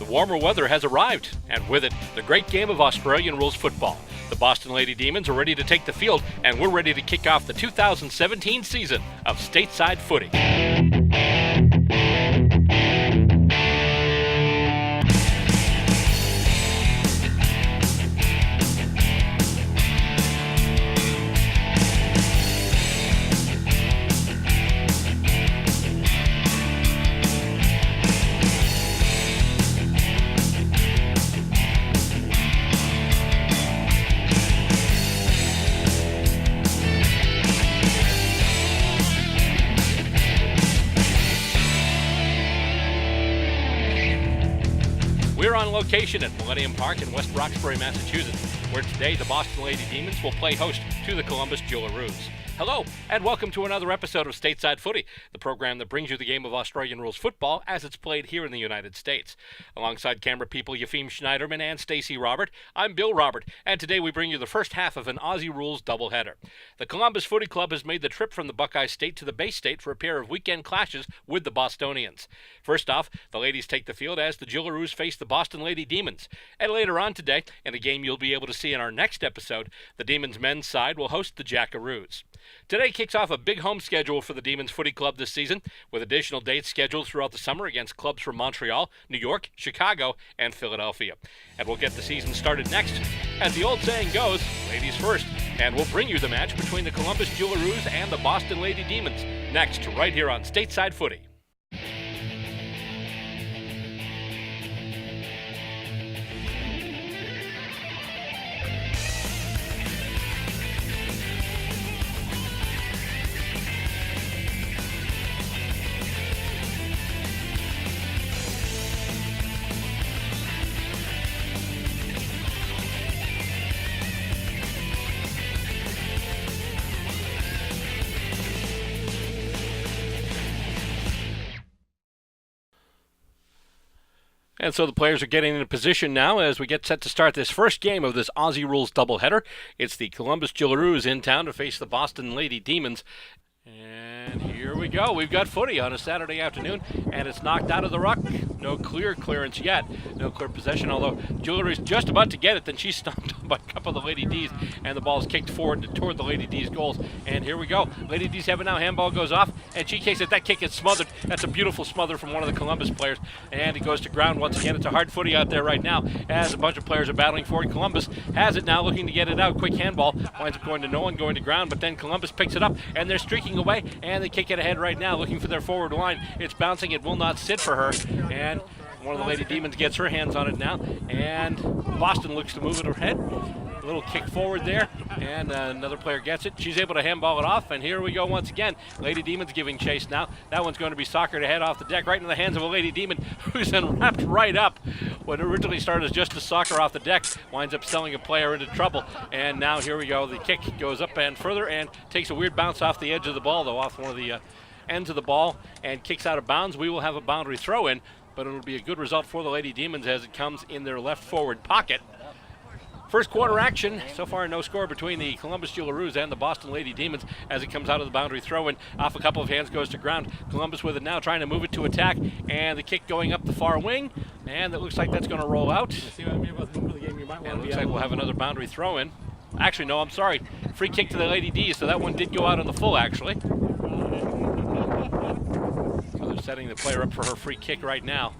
The warmer weather has arrived, and with it, the great game of Australian rules football. The Boston Lady Demons are ready to take the field, and we're ready to kick off the 2017 season of Stateside Footy. We're on location at Millennium Park in West Roxbury, Massachusetts, where today the Boston Lady Demons will play host to the Columbus Jillaroos. Hello, and welcome to another episode of Stateside Footy, the program that brings you the game of Australian rules football as it's played here in the United States. Alongside camera people Yefim Schneiderman and Stacey Robert, I'm Bill Robert, and today we bring you the first half of an Aussie Rules doubleheader. The Columbus Footy Club has made the trip from the Buckeye State to the Bay State for a pair of weekend clashes with the Bostonians. First off, the ladies take the field as the Jillaroos face the Boston Lady Demons. And later on today, in a game you'll be able to see in our next episode, the Demons men's side will host the Jackaroos. Today kicks off a big home schedule for the Demons Footy Club this season, with additional dates scheduled throughout the summer against clubs from Montreal, New York, Chicago, and Philadelphia. And we'll get the season started next. As the old saying goes, ladies first, and we'll bring you the match between the Columbus Jillaroos and the Boston Lady Demons next, right here on Stateside Footy. And so the players are getting into position now as we get set to start this first game of this Aussie Rules doubleheader. It's the Columbus Jillaroos in town to face the Boston Lady Demons. And here we go. We've got footy on a Saturday afternoon, and it's knocked out of the ruck. No clear clearance yet. No clear possession, although Jillaroos just about to get it, then she's stomped by a couple of the Lady D's, and the ball's kicked forward toward the Lady D's goals. And here we go. Lady D's have it now. Handball goes off, and she kicks it. That kick is smothered. That's a beautiful smother from one of the Columbus players, and it goes to ground once again. It's a hard footy out there right now as a bunch of players are battling for it. Columbus has it now, looking to get it out. Quick handball. Winds up going to no one, going to ground, but then Columbus picks it up, and they're streaking away, and they kick it ahead right now, looking for their forward line. It's bouncing. It will not sit for her, and one of the Lady Demons gets her hands on it now, and Boston looks to move it ahead. A little kick forward there, and another player gets it. She's able to handball it off, and here we go once again. Lady Demons giving chase now. That one's going to be soccered ahead off the deck, right into the hands of a Lady Demon, who's then wrapped right up. What originally started as just a soccer off the deck winds up selling a player into trouble, and now here we go. The kick goes up and further and takes a weird bounce off the edge of the ball, though, off one of the ends of the ball, and kicks out of bounds. We will have a boundary throw in, but it'll be a good result for the Lady Demons as it comes in their left forward pocket. First quarter action, so far no score between the Columbus Jillaroos and the Boston Lady Demons as it comes out of the boundary throw-in. Off a couple of hands, goes to ground. Columbus with it now, trying to move it to attack, and the kick going up the far wing, and it looks like that's going to roll out. And it looks like we'll have another boundary throw-in. Actually, no, I'm sorry. Free kick to the Lady D, so that one did go out on the full, actually. So they're setting the player up for her free kick right now.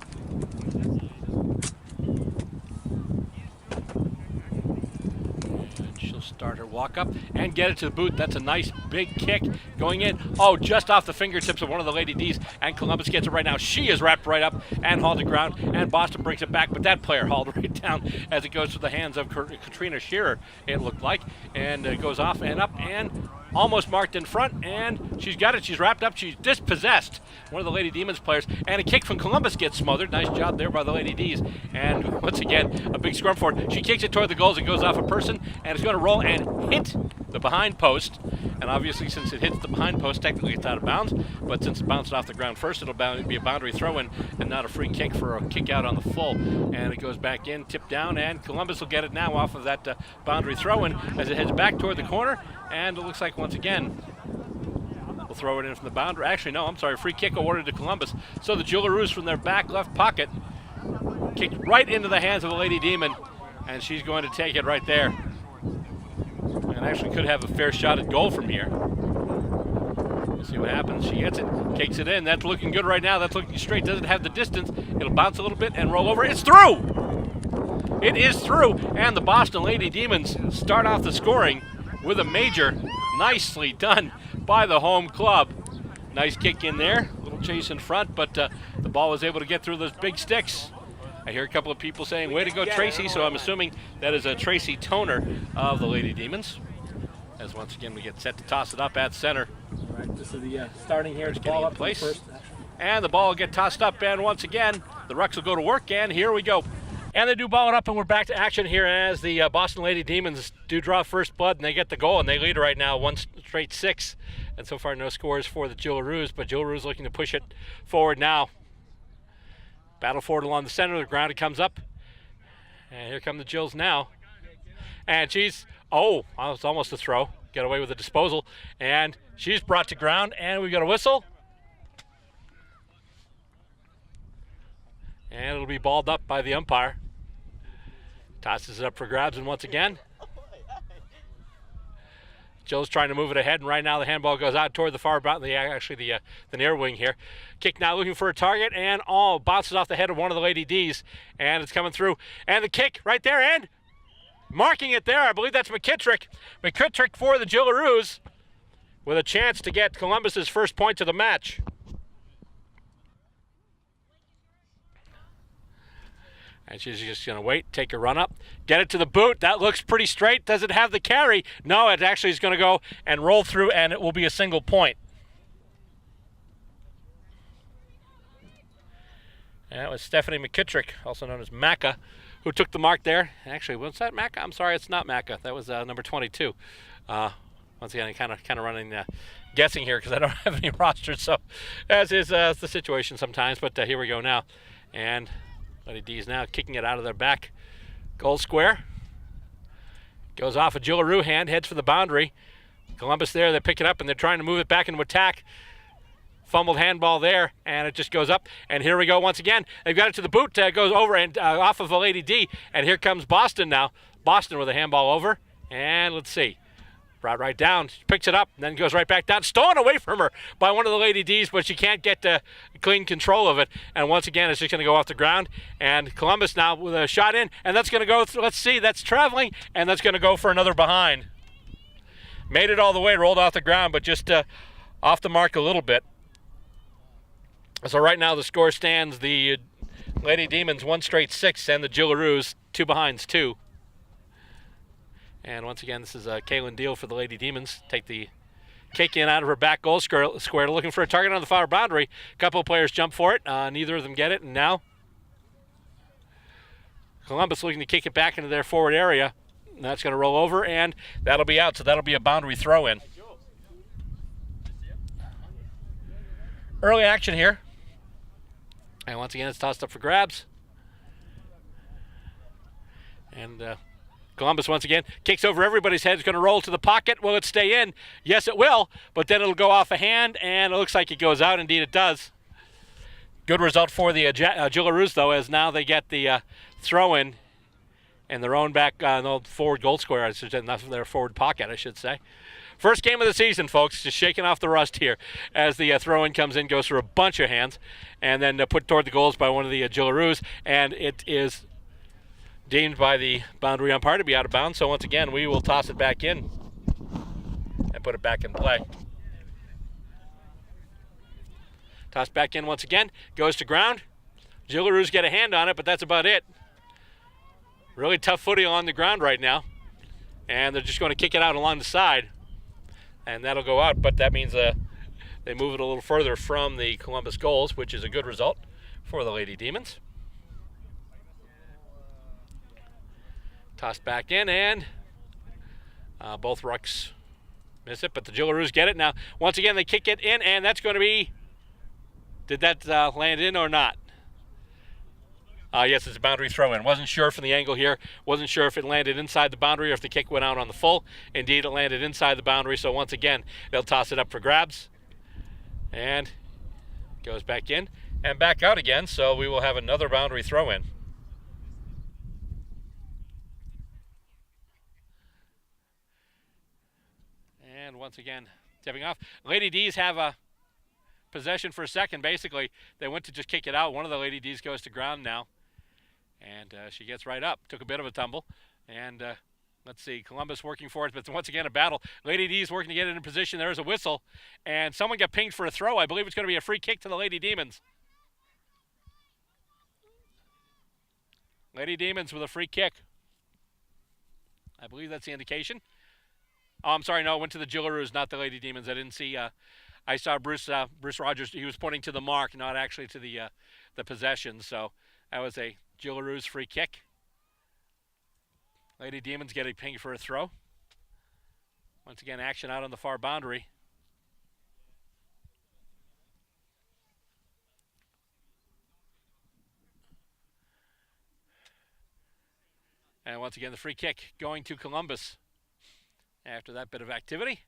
She'll start her walk up and get it to the boot. That's a nice big kick going in. Oh, just off the fingertips of one of the Lady D's, and Columbus gets it right now. She is wrapped right up and hauled to ground, and Boston brings it back, but that player hauled right down as it goes to the hands of Katrina Shearer, it looked like, and it goes off and up and almost marked in front, and she's got it. She's wrapped up. She's dispossessed one of the Lady Demons players, and a kick from Columbus gets smothered. Nice job there by the Lady D's, and once again a big scrum for it. She kicks it toward the goals. It goes off a person, and it's going to roll and hit the behind post, and obviously since it hits the behind post, technically it's out of bounds, but since it bounced off the ground first, it'll be a boundary throw-in and not a free kick for a kick out on the full, and it goes back in, tipped down, and Columbus will get it now off of that boundary throw-in as it heads back toward the corner, and it looks like once again we'll throw it in from the boundary. Actually, no, I'm sorry, free kick awarded to Columbus. So the Jillaroos from their back left pocket kicked right into the hands of the Lady Demon, and she's going to take it right there. And actually could have a fair shot at goal from here. We'll see what happens. She gets it, kicks it in. That's looking good right now. That's looking straight. Doesn't have the distance. It'll bounce a little bit and roll over. It's through! It is through, and the Boston Lady Demons start off the scoring with a major. Nicely done by the home club. Nice kick in there. A little chase in front, but the ball was able to get through those big sticks. I hear a couple of people saying, way to go, Tracy, so I'm assuming that is a Tracy Toner of the Lady Demons. As once again we get set to toss it up at center. All right, this is the starting here. The ball up in place. And the ball will get tossed up, and once again, the Rucks will go to work, and here we go. And they do ball it up, and we're back to action here as the Boston Lady Demons do draw first blood, and they get the goal, and they lead right now 1-6. And so far, no scores for the Jillaroos, but Jillaroos looking to push it forward now. Battle forward along the center of the ground, it comes up. And here come the Jills now. And she's, oh, it's almost a throw. Get away with the disposal. And she's brought to ground, and we got a whistle. And it'll be balled up by the umpire. Tosses it up for grabs, and once again, Jill's trying to move it ahead, and right now the handball goes out toward the far boundary, the near wing here. Kick now looking for a target, and bounces off the head of one of the Lady D's, and it's coming through. And the kick right there, and marking it there, I believe that's McKittrick. McKittrick for the Jillaroos with a chance to get Columbus's first point of the match. And she's just going to wait, take a run up, get it to the boot. That looks pretty straight. Does it have the carry? No, it actually is going to go and roll through, and it will be a single point. And that was Stephanie McKittrick, also known as Macca, who took the mark there. Actually, was that Macca? I'm sorry, it's not Macca. That was number 22. Once again, kind of running, guessing here because I don't have any rosters, so as is the situation sometimes. But here we go now. And Lady D's now kicking it out of their back goal square. Goes off a Jillaroo hand, heads for the boundary. Columbus there, they pick it up, and they're trying to move it back into attack. Fumbled handball there, and it just goes up. And here we go once again. They've got it to the boot, goes over and off of a Lady D. And here comes Boston now. Boston with a handball over. And let's see. Brought right down, she picks it up, and then goes right back down. Stolen away from her by one of the Lady D's, but she can't get clean control of it. And once again, it's just going to go off the ground. And Columbus now with a shot in, and that's going to go through. Let's see, that's traveling, and that's going to go for another behind. Made it all the way, rolled off the ground, but just off the mark a little bit. So right now the score stands, the Lady Demons 1-6, and the Jillaroos 2 behinds 2. And once again, this is Kaylin Deal for the Lady Demons. Take the kick in out of her back goal square, looking for a target on the far boundary. A couple of players jump for it. Neither of them get it. And now Columbus looking to kick it back into their forward area. And that's going to roll over, and that'll be out. So that'll be a boundary throw in. Early action here. And once again, it's tossed up for grabs. And Columbus once again kicks over everybody's head. It's going to roll to the pocket. Will it stay in? Yes, it will. But then it'll go off a hand, and it looks like it goes out. Indeed, it does. Good result for the Jillaroos, though, as now they get the throw-in in their own back, no, forward goal square. I should say, not their forward pocket, I should say. First game of the season, folks. Just shaking off the rust here as the throw-in comes in, goes through a bunch of hands, and then put toward the goals by one of the Jillaroos, and it is deemed by the boundary umpire to be out of bounds. So once again, we will toss it back in and put it back in play. Toss back in once again, goes to ground. Jillaroos get a hand on it, but that's about it. Really tough footing on the ground right now, and they're just going to kick it out along the side, and that'll go out. But that means they move it a little further from the Columbus goals, which is a good result for the Lady Demons. Tossed back in, and both rucks miss it, but the Jillaroos get it. Now, once again, they kick it in, and that's going to be, did that land in or not? Yes, it's a boundary throw-in. Wasn't sure from the angle here. Wasn't sure if it landed inside the boundary or if the kick went out on the full. Indeed, it landed inside the boundary, so once again, they'll toss it up for grabs. And goes back in and back out again, so we will have another boundary throw-in. And once again, tipping off. Lady D's have a possession for a second. Basically, they went to just kick it out. One of the Lady D's goes to ground now. And she gets right up. Took a bit of a tumble. And let's see, Columbus working for it, but once again a battle. Lady D's working to get it in position. There's a whistle. And someone got pinged for a throw. I believe it's going to be a free kick to the Lady Demons. Lady Demons with a free kick. I believe that's the indication. Oh, I'm sorry, no, it went to the Jillaroos, not the Lady Demons. I didn't see, I saw Bruce Rogers, he was pointing to the mark, not actually to the possession. So that was a Jillaroos free kick. Lady Demons getting pinged for a throw. Once again, action out on the far boundary. And once again, the free kick going to Columbus after that bit of activity.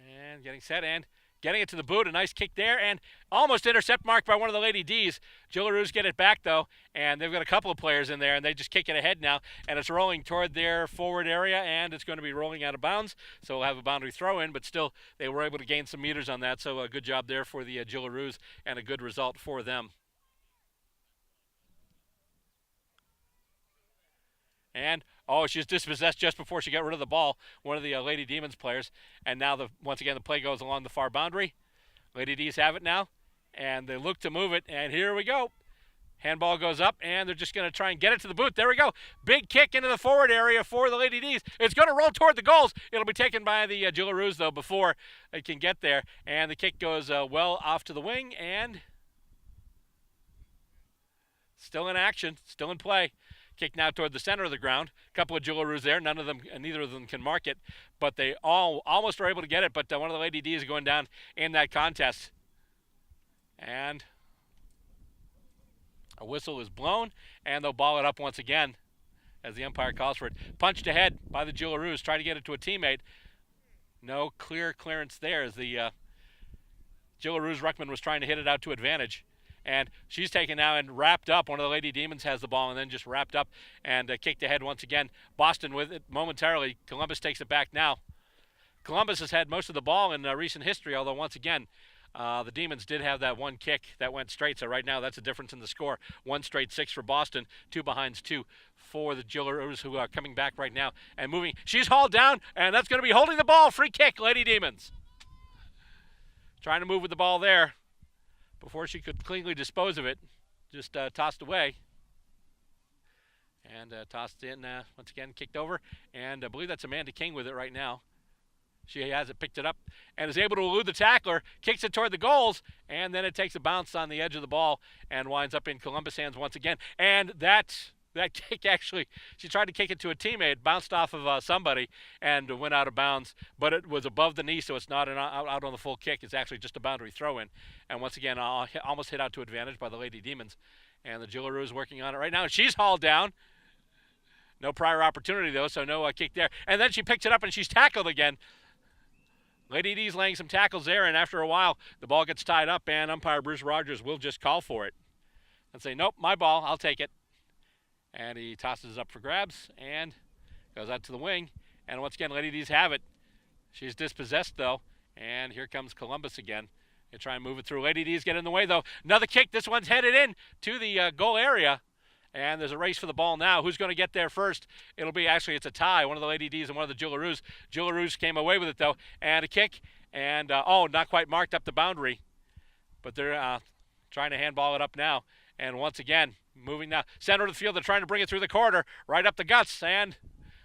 And getting set and getting it to the boot. A nice kick there and almost intercept marked by one of the Lady D's. Jillaroos get it back, though, and they've got a couple of players in there, and they just kick it ahead now. And it's rolling toward their forward area, and it's going to be rolling out of bounds. So we'll have a boundary throw in, but still they were able to gain some meters on that. So a good job there for the Jillaroos and a good result for them. And, oh, she's dispossessed just before she got rid of the ball, one of the Lady Demons players. And now, once again, the play goes along the far boundary. Lady D's have it now, and they look to move it, and here we go. Handball goes up, and they're just going to try and get it to the boot. There we go. Big kick into the forward area for the Lady D's. It's going to roll toward the goals. It'll be taken by the Jillaroos, though, before it can get there. And the kick goes well off to the wing, and still in action, still in play. Kick now toward the center of the ground. A couple of Jillaroos there. Neither of them can mark it, but they all almost are able to get it. But one of the Lady D's is going down in that contest. And a whistle is blown, and they'll ball it up once again as the umpire calls for it. Punched ahead by the Jillaroos, trying to get it to a teammate. No clear clearance there as the Jillaroos ruckman was trying to hit it out to advantage. And she's taken now and wrapped up. One of the Lady Demons has the ball and then just wrapped up and kicked ahead once again. Boston with it momentarily. Columbus takes it back now. Columbus has had most of the ball in recent history, although once again, the Demons did have that one kick that went straight. So right now that's a difference in the score. 1 straight 6 for Boston, 2 behinds 2 for the Jillaroos, who are coming back right now and moving. She's hauled down, and that's going to be holding the ball. Free kick, Lady Demons. Trying to move with the ball there before she could cleanly dispose of it. Just tossed away. And tossed in, once again, kicked over. And I believe that's Amanda King with it right now. She has it, picked it up, and is able to elude the tackler, kicks it toward the goals, and then it takes a bounce on the edge of the ball and winds up in Columbus hands once again. And that kick actually, she tried to kick it to a teammate, bounced off of somebody, and went out of bounds. But it was above the knee, so it's not out on the full kick. It's actually just a boundary throw-in. And once again, almost hit out to advantage by the Lady Demons. And the Jillaroos working on it right now. She's hauled down. No prior opportunity, though, so no kick there. And then she picks it up, and she's tackled again. Lady D's laying some tackles there, and after a while, the ball gets tied up, and umpire Bruce Rogers will just call for it and say, nope, my ball, I'll take it. And he tosses it up for grabs and goes out to the wing. And once again, Lady D's have it. She's dispossessed, though. And here comes Columbus again. They try and move it through. Lady D's get in the way, though. Another kick. This one's headed in to the goal area. And there's a race for the ball now. Who's going to get there first? It'll be, actually, it's a tie. One of the Lady D's and one of the Jillaroos. Jillaroos came away with it, though. And a kick. And, not quite marked up the boundary. But they're trying to handball it up now. And once again, moving now. Center of the field, they're trying to bring it through the corner. Right up the guts. And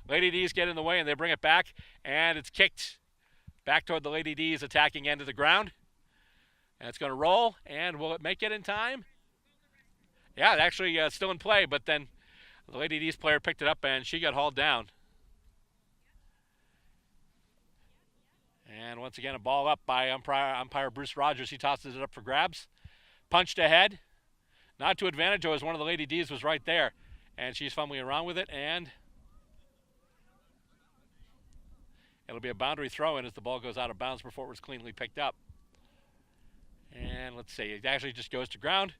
Lady D's get in the way, and they bring it back. And it's kicked back toward the Lady D's attacking end of the ground. And it's going to roll. And will it make it in time? Yeah, it actually still in play, but then the Lady D's player picked it up, and she got hauled down. And once again, a ball up by umpire Bruce Rogers. He tosses it up for grabs. Punched ahead. Not to advantage, as one of the Lady D's was right there. And she's fumbling around with it, and it'll be a boundary throw-in as the ball goes out of bounds before it was cleanly picked up. And let's see, it actually just goes to ground.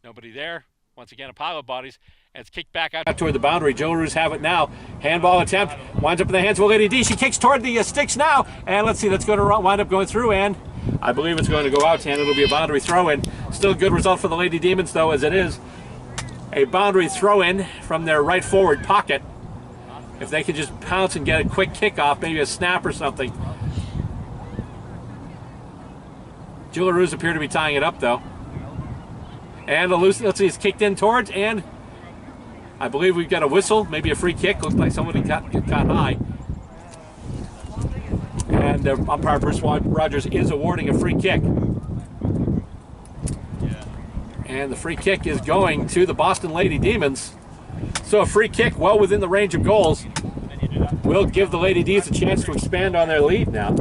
Nobody there. Once again, a pile of bodies. And it's kicked back out toward the boundary. Jillaroos have it now. Handball attempt. Winds up in the hands of Lady D. She kicks toward the sticks now. And let's see, that's going to wind up going through. And I believe it's going to go out, and it'll be a boundary throw-in. Still a good result for the Lady Demons, though, as it is a boundary throw-in from their right forward pocket. If they could just pounce and get a quick kickoff, maybe a snap or something. Jillaroos appear to be tying it up, though. And let's see, it's kicked in towards, and I believe we've got a whistle, maybe a free kick. Looks like somebody got high. And umpire Bruce Rogers is awarding a free kick. And the free kick is going to the Boston Lady Demons. So a free kick well within the range of goals will give the Lady D's a chance to expand on their lead now.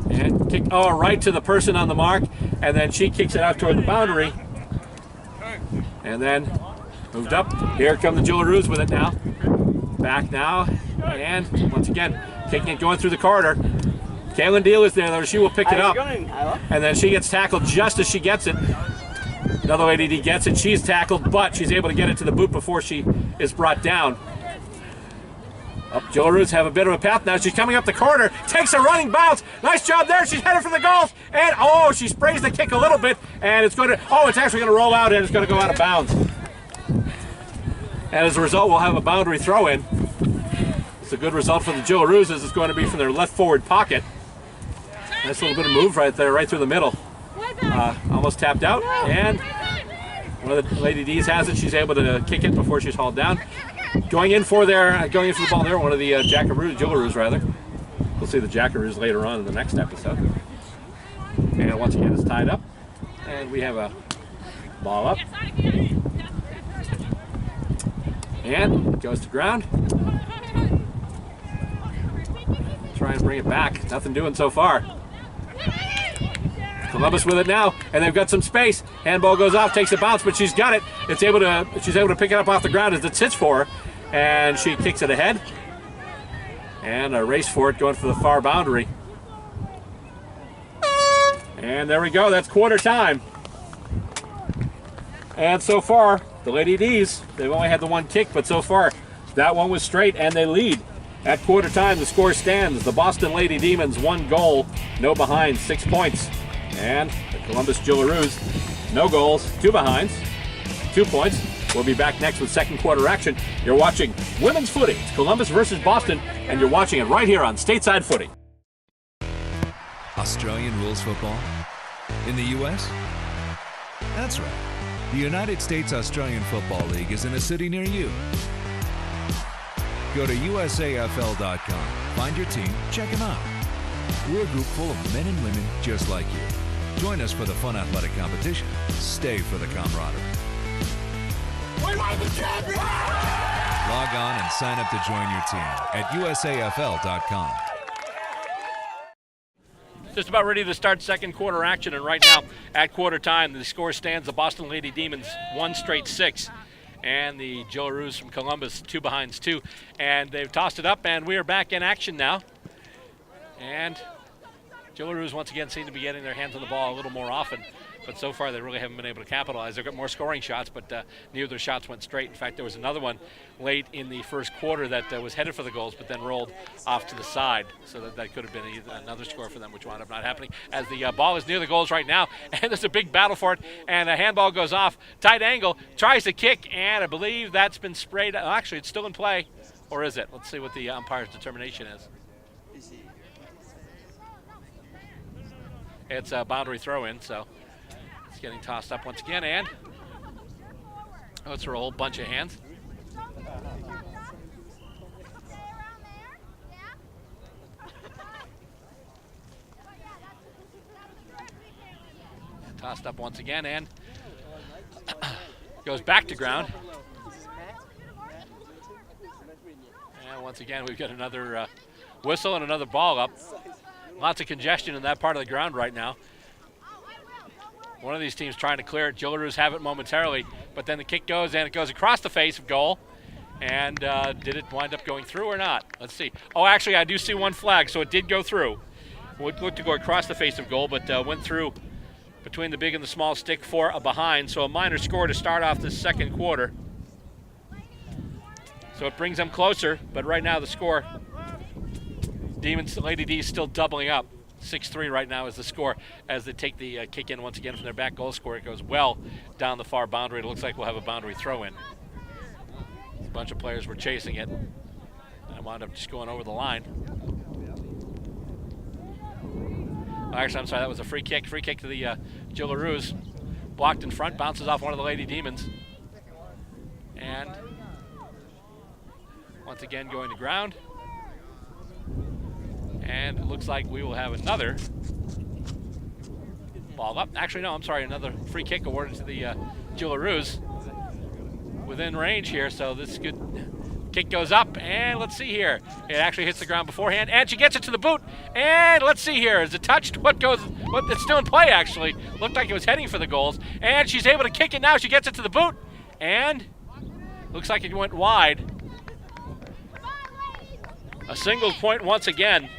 And kick, right to the person on the mark, and then she kicks it out toward the boundary. And then moved up. Here come the Jillaroos with it now. Back now, and once again, kicking it, going through the corridor. Kaylin Deal is there, though. She will pick it up. And then she gets tackled just as she gets it. Another Lady D gets it. She's tackled, but she's able to get it to the boot before she is brought down. Jillaroos have a bit of a path now. She's coming up the corner, takes a running bounce. Nice job there. She's headed for the goals. And, she sprays the kick a little bit. And it's going to, it's actually going to roll out, and it's going to go out of bounds. And as a result, we'll have a boundary throw-in. It's a good result for the Jillaroos, as it's going to be from their left forward pocket. Nice little bit of move right there, right through the middle. Almost tapped out, and one of the Lady D's has it. She's able to kick it before she's hauled down. Going in for the ball there, one of the Jillaroos rather. We'll see the Jackaroos later on in the next episode. And once again, it's tied up, and we have a ball up. And it goes to ground. Try and bring it back. Nothing doing so far. Columbus with it now, and they've got some space. Handball goes off, takes a bounce, but she's got it. She's able to pick it up off the ground as it sits for her, and she kicks it ahead. And a race for it, going for the far boundary. And there we go. That's quarter time. And so far, the Lady D's, they've only had the one kick, but so far that one was straight, and they lead. At quarter time, the score stands. The Boston Lady Demons, 1 goal, no behind, 6 points. And the Columbus Jillaroos, no goals, 2 behinds, 2 points. We'll be back next with second quarter action. You're watching Women's Footy. It's Columbus versus Boston, and you're watching it right here on Stateside Footy. Australian Rules Football? In the U.S.? That's right. The United States Australian Football League is in a city near you. Go to USAFL.com, find your team, check them out. We're a group full of men and women just like you. Join us for the fun athletic competition. Stay for the camaraderie. We want the champion! Log on and sign up to join your team at USAFL.com. Just about ready to start second quarter action, and right now at quarter time the score stands: the Boston Lady Demons 1 straight 6, and the Jillaroos from Columbus 2 behinds 2, and they've tossed it up, and we are back in action now. And Jillaroos once again seem to be getting their hands on the ball a little more often, but so far they really haven't been able to capitalize. They've got more scoring shots, but neither of their shots went straight. In fact, there was another one late in the first quarter that was headed for the goals, but then rolled off to the side, so that could have been another score for them, which wound up not happening. As the ball is near the goals right now, and there's a big battle for it, and a handball goes off, tight angle, tries to kick, and I believe that's been sprayed. Actually, it's still in play, or is it? Let's see what the umpire's determination is. It's a boundary throw-in, so it's getting tossed up once again, and it's a whole bunch of hands. Tossed up once again, and goes back to ground. And once again, we've got another whistle and another ball up. Lots of congestion in that part of the ground right now. One of these teams trying to clear it. Jillaroos have it momentarily, but then the kick goes, and it goes across the face of goal. And did it wind up going through or not? Let's see. Oh, actually, I do see one flag, so it did go through. It looked to go across the face of goal, but went through between the big and the small stick for a behind. So a minor score to start off this second quarter. So it brings them closer, but right now the score, Lady D is still doubling up. 6-3 right now is the score as they take the kick in once again from their back goal scorer. It goes well down the far boundary. It looks like we'll have a boundary throw in. A bunch of players were chasing it. I wound up just going over the line. Actually, I'm sorry, that was a free kick. Free kick to the Jillaroos. Blocked in front, bounces off one of the Lady Demons. And once again going to ground. And it looks like we will have another ball up. Actually, no, I'm sorry, another free kick awarded to the Jillaroos. Within range here, so this is good. Kick goes up, and let's see here. It actually hits the ground beforehand, and she gets it to the boot. And let's see here. Is it touched? It's still in play, actually. Looked like it was heading for the goals. And she's able to kick it now. She gets it to the boot. And looks like it went wide. A single point once again.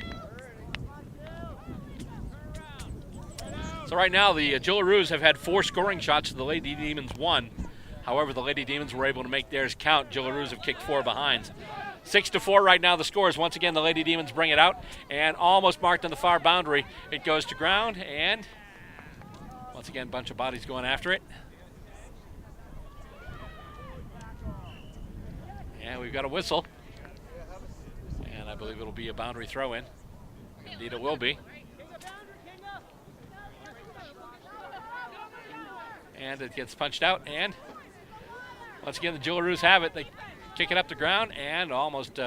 So right now, the Jillaroos have had 4 scoring shots. The Lady Demons 1. However, the Lady Demons were able to make theirs count. Jillaroos have kicked 4 behinds. 6-4 right now the scores. Once again, the Lady Demons bring it out and almost marked on the far boundary. It goes to ground, and once again, a bunch of bodies going after it. And we've got a whistle. And I believe it'll be a boundary throw in. Indeed it will be. And it gets punched out, and once again, the Jillaroos have it. They kick it up the ground and almost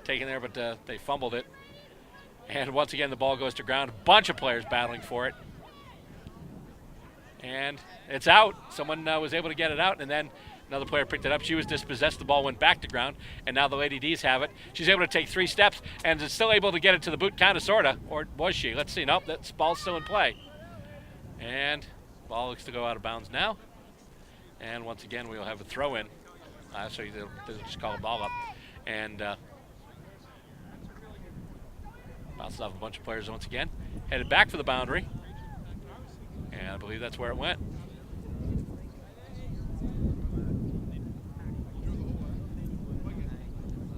taken there, but they fumbled it. And once again, the ball goes to ground. A bunch of players battling for it. And it's out. Someone was able to get it out, and then another player picked it up. She was dispossessed. The ball went back to ground, and now the Lady D's have it. She's able to take 3 steps and is still able to get it to the boot, kind of, sort of. Or was she? Let's see. Nope, that ball's still in play. And ball looks to go out of bounds now. And once again, we'll have a throw in. So they'll just call a ball up. And bounces off a bunch of players once again. Headed back for the boundary. And I believe that's where it went.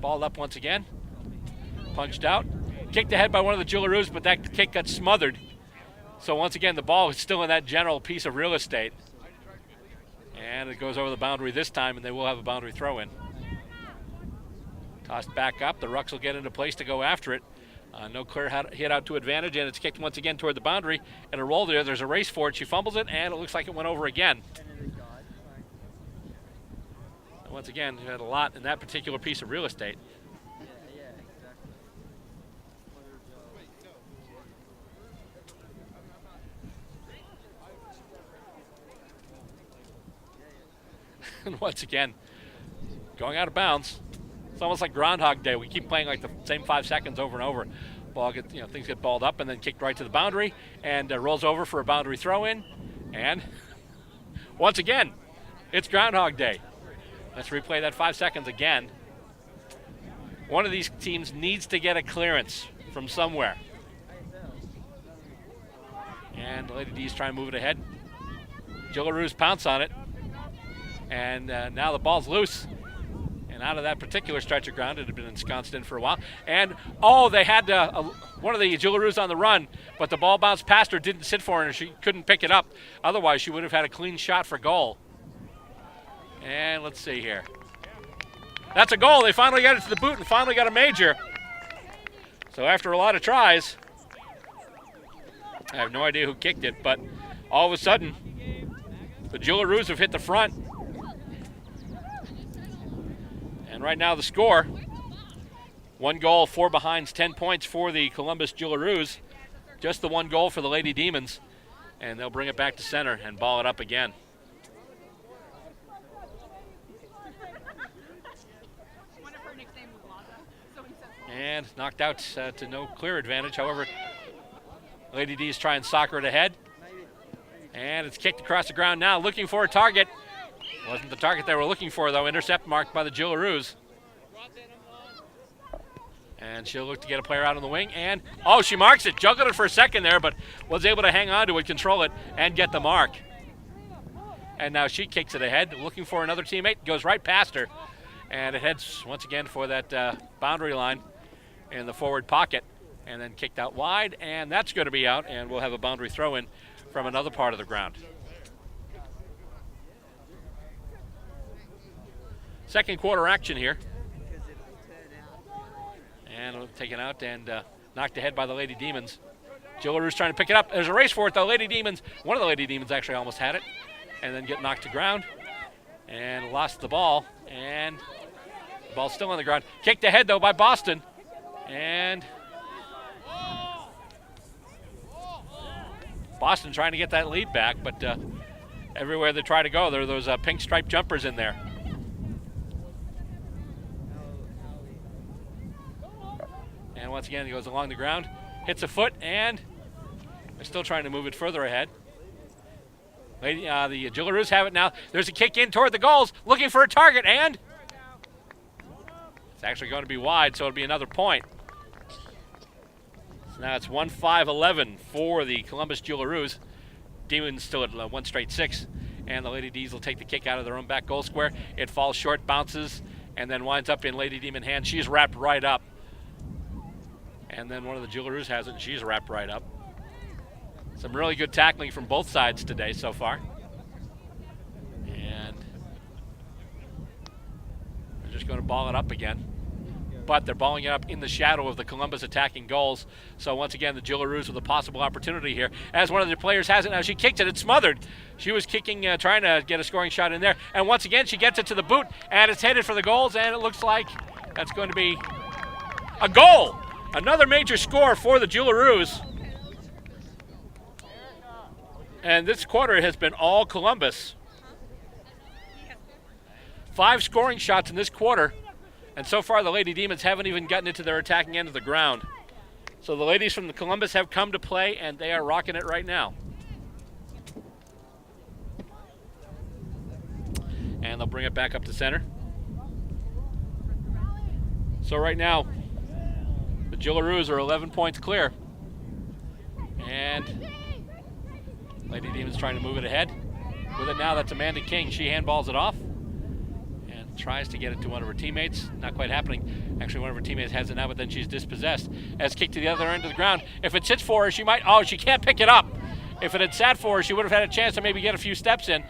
Ball up once again. Punched out. Kicked ahead by one of the Jillaroos, but that kick got smothered. So once again, the ball is still in that general piece of real estate. And it goes over the boundary this time, and they will have a boundary throw in. Tossed back up. The Rucks will get into place to go after it. No clear hit out to advantage, and it's kicked once again toward the boundary. And a roll there. There's a race for it. She fumbles it, and it looks like it went over again. And once again, you had a lot in that particular piece of real estate. And once again, going out of bounds. It's almost like Groundhog Day. We keep playing like the same 5 seconds over and over. Ball gets, things get balled up and then kicked right to the boundary, and rolls over for a boundary throw in. And once again, it's Groundhog Day. Let's replay that 5 seconds again. One of these teams needs to get a clearance from somewhere. And Lady D's trying to move it ahead. Jillaroos pounce on it. And now the ball's loose. And out of that particular stretch of ground, it had been ensconced in for a while. And, they had one of the Jillaroos on the run, but the ball bounced past her, didn't sit for her, and she couldn't pick it up. Otherwise, she would have had a clean shot for goal. And let's see here. That's a goal. They finally got it to the boot and finally got a major. So after a lot of tries, I have no idea who kicked it, but all of a sudden, the Jillaroos have hit the front. And right now the score, 1 goal, 4 behinds, 10 points for the Columbus Jillaroos. Just the 1 goal for the Lady Demons. And they'll bring it back to center and ball it up again. And knocked out to no clear advantage. However, Lady D's trying to soccer it ahead. And it's kicked across the ground now, looking for a target. Wasn't the target they were looking for, though. Intercept marked by the Jillaroos. And And she'll look to get a player out on the wing, and oh, she marks it. Juggled it for a second there, but was able to hang on to it, control it, and get the mark. And now she kicks it ahead, looking for another teammate, goes right past her, and it heads once again for that boundary line in the forward pocket, and then kicked out wide, and that's going to be out, and we'll have a boundary throw in from another part of the ground. Second quarter action here. And taken out and knocked ahead by the Lady Demons. Jillaroos trying to pick it up. There's a race for it, though. Lady Demons, one of the Lady Demons actually almost had it, and then get knocked to ground and lost the ball. And the ball's still on the ground. Kicked ahead, though, by Boston. And Boston trying to get that lead back, but everywhere they try to go, there are those pink striped jumpers in there. And once again, he goes along the ground, hits a foot, and they're still trying to move it further ahead. The Jillaroos have it now. There's a kick in toward the goals, looking for a target, and it's actually going to be wide, so it'll be another point. So now it's 1-5-11 for the Columbus Jillaroos. Demons still at 1 straight 6, and the Lady D's will take the kick out of their own back goal square. It falls short, bounces, and then winds up in Lady Demon hand. She's wrapped right up. And then one of the Jillaroos has it, and she's wrapped right up. Some really good tackling from both sides today so far. And they're just going to ball it up again. But they're balling it up in the shadow of the Columbus attacking goals. So once again, the Jillaroos with a possible opportunity here. As one of the players has it now, she kicked it, it's smothered. She was kicking, trying to get a scoring shot in there. And once again, she gets it to the boot, and it's headed for the goals, and it looks like that's going to be a goal. Another major score for the Jillaroos. And this quarter has been all Columbus. 5 scoring shots in this quarter. And so far the Lady Demons haven't even gotten into their attacking end of the ground. So the ladies from the Columbus have come to play, and they are rocking it right now. And they'll bring it back up to center. So right now, the Jillaroos are 11 points clear. And Lady Demons trying to move it ahead. With it now, that's Amanda King. She handballs it off and tries to get it to one of her teammates. Not quite happening. Actually, one of her teammates has it now, but then she's dispossessed. As kicked to the other end of the ground. If it sits for her, she might, she can't pick it up. If it had sat for her, she would have had a chance to maybe get a few steps in.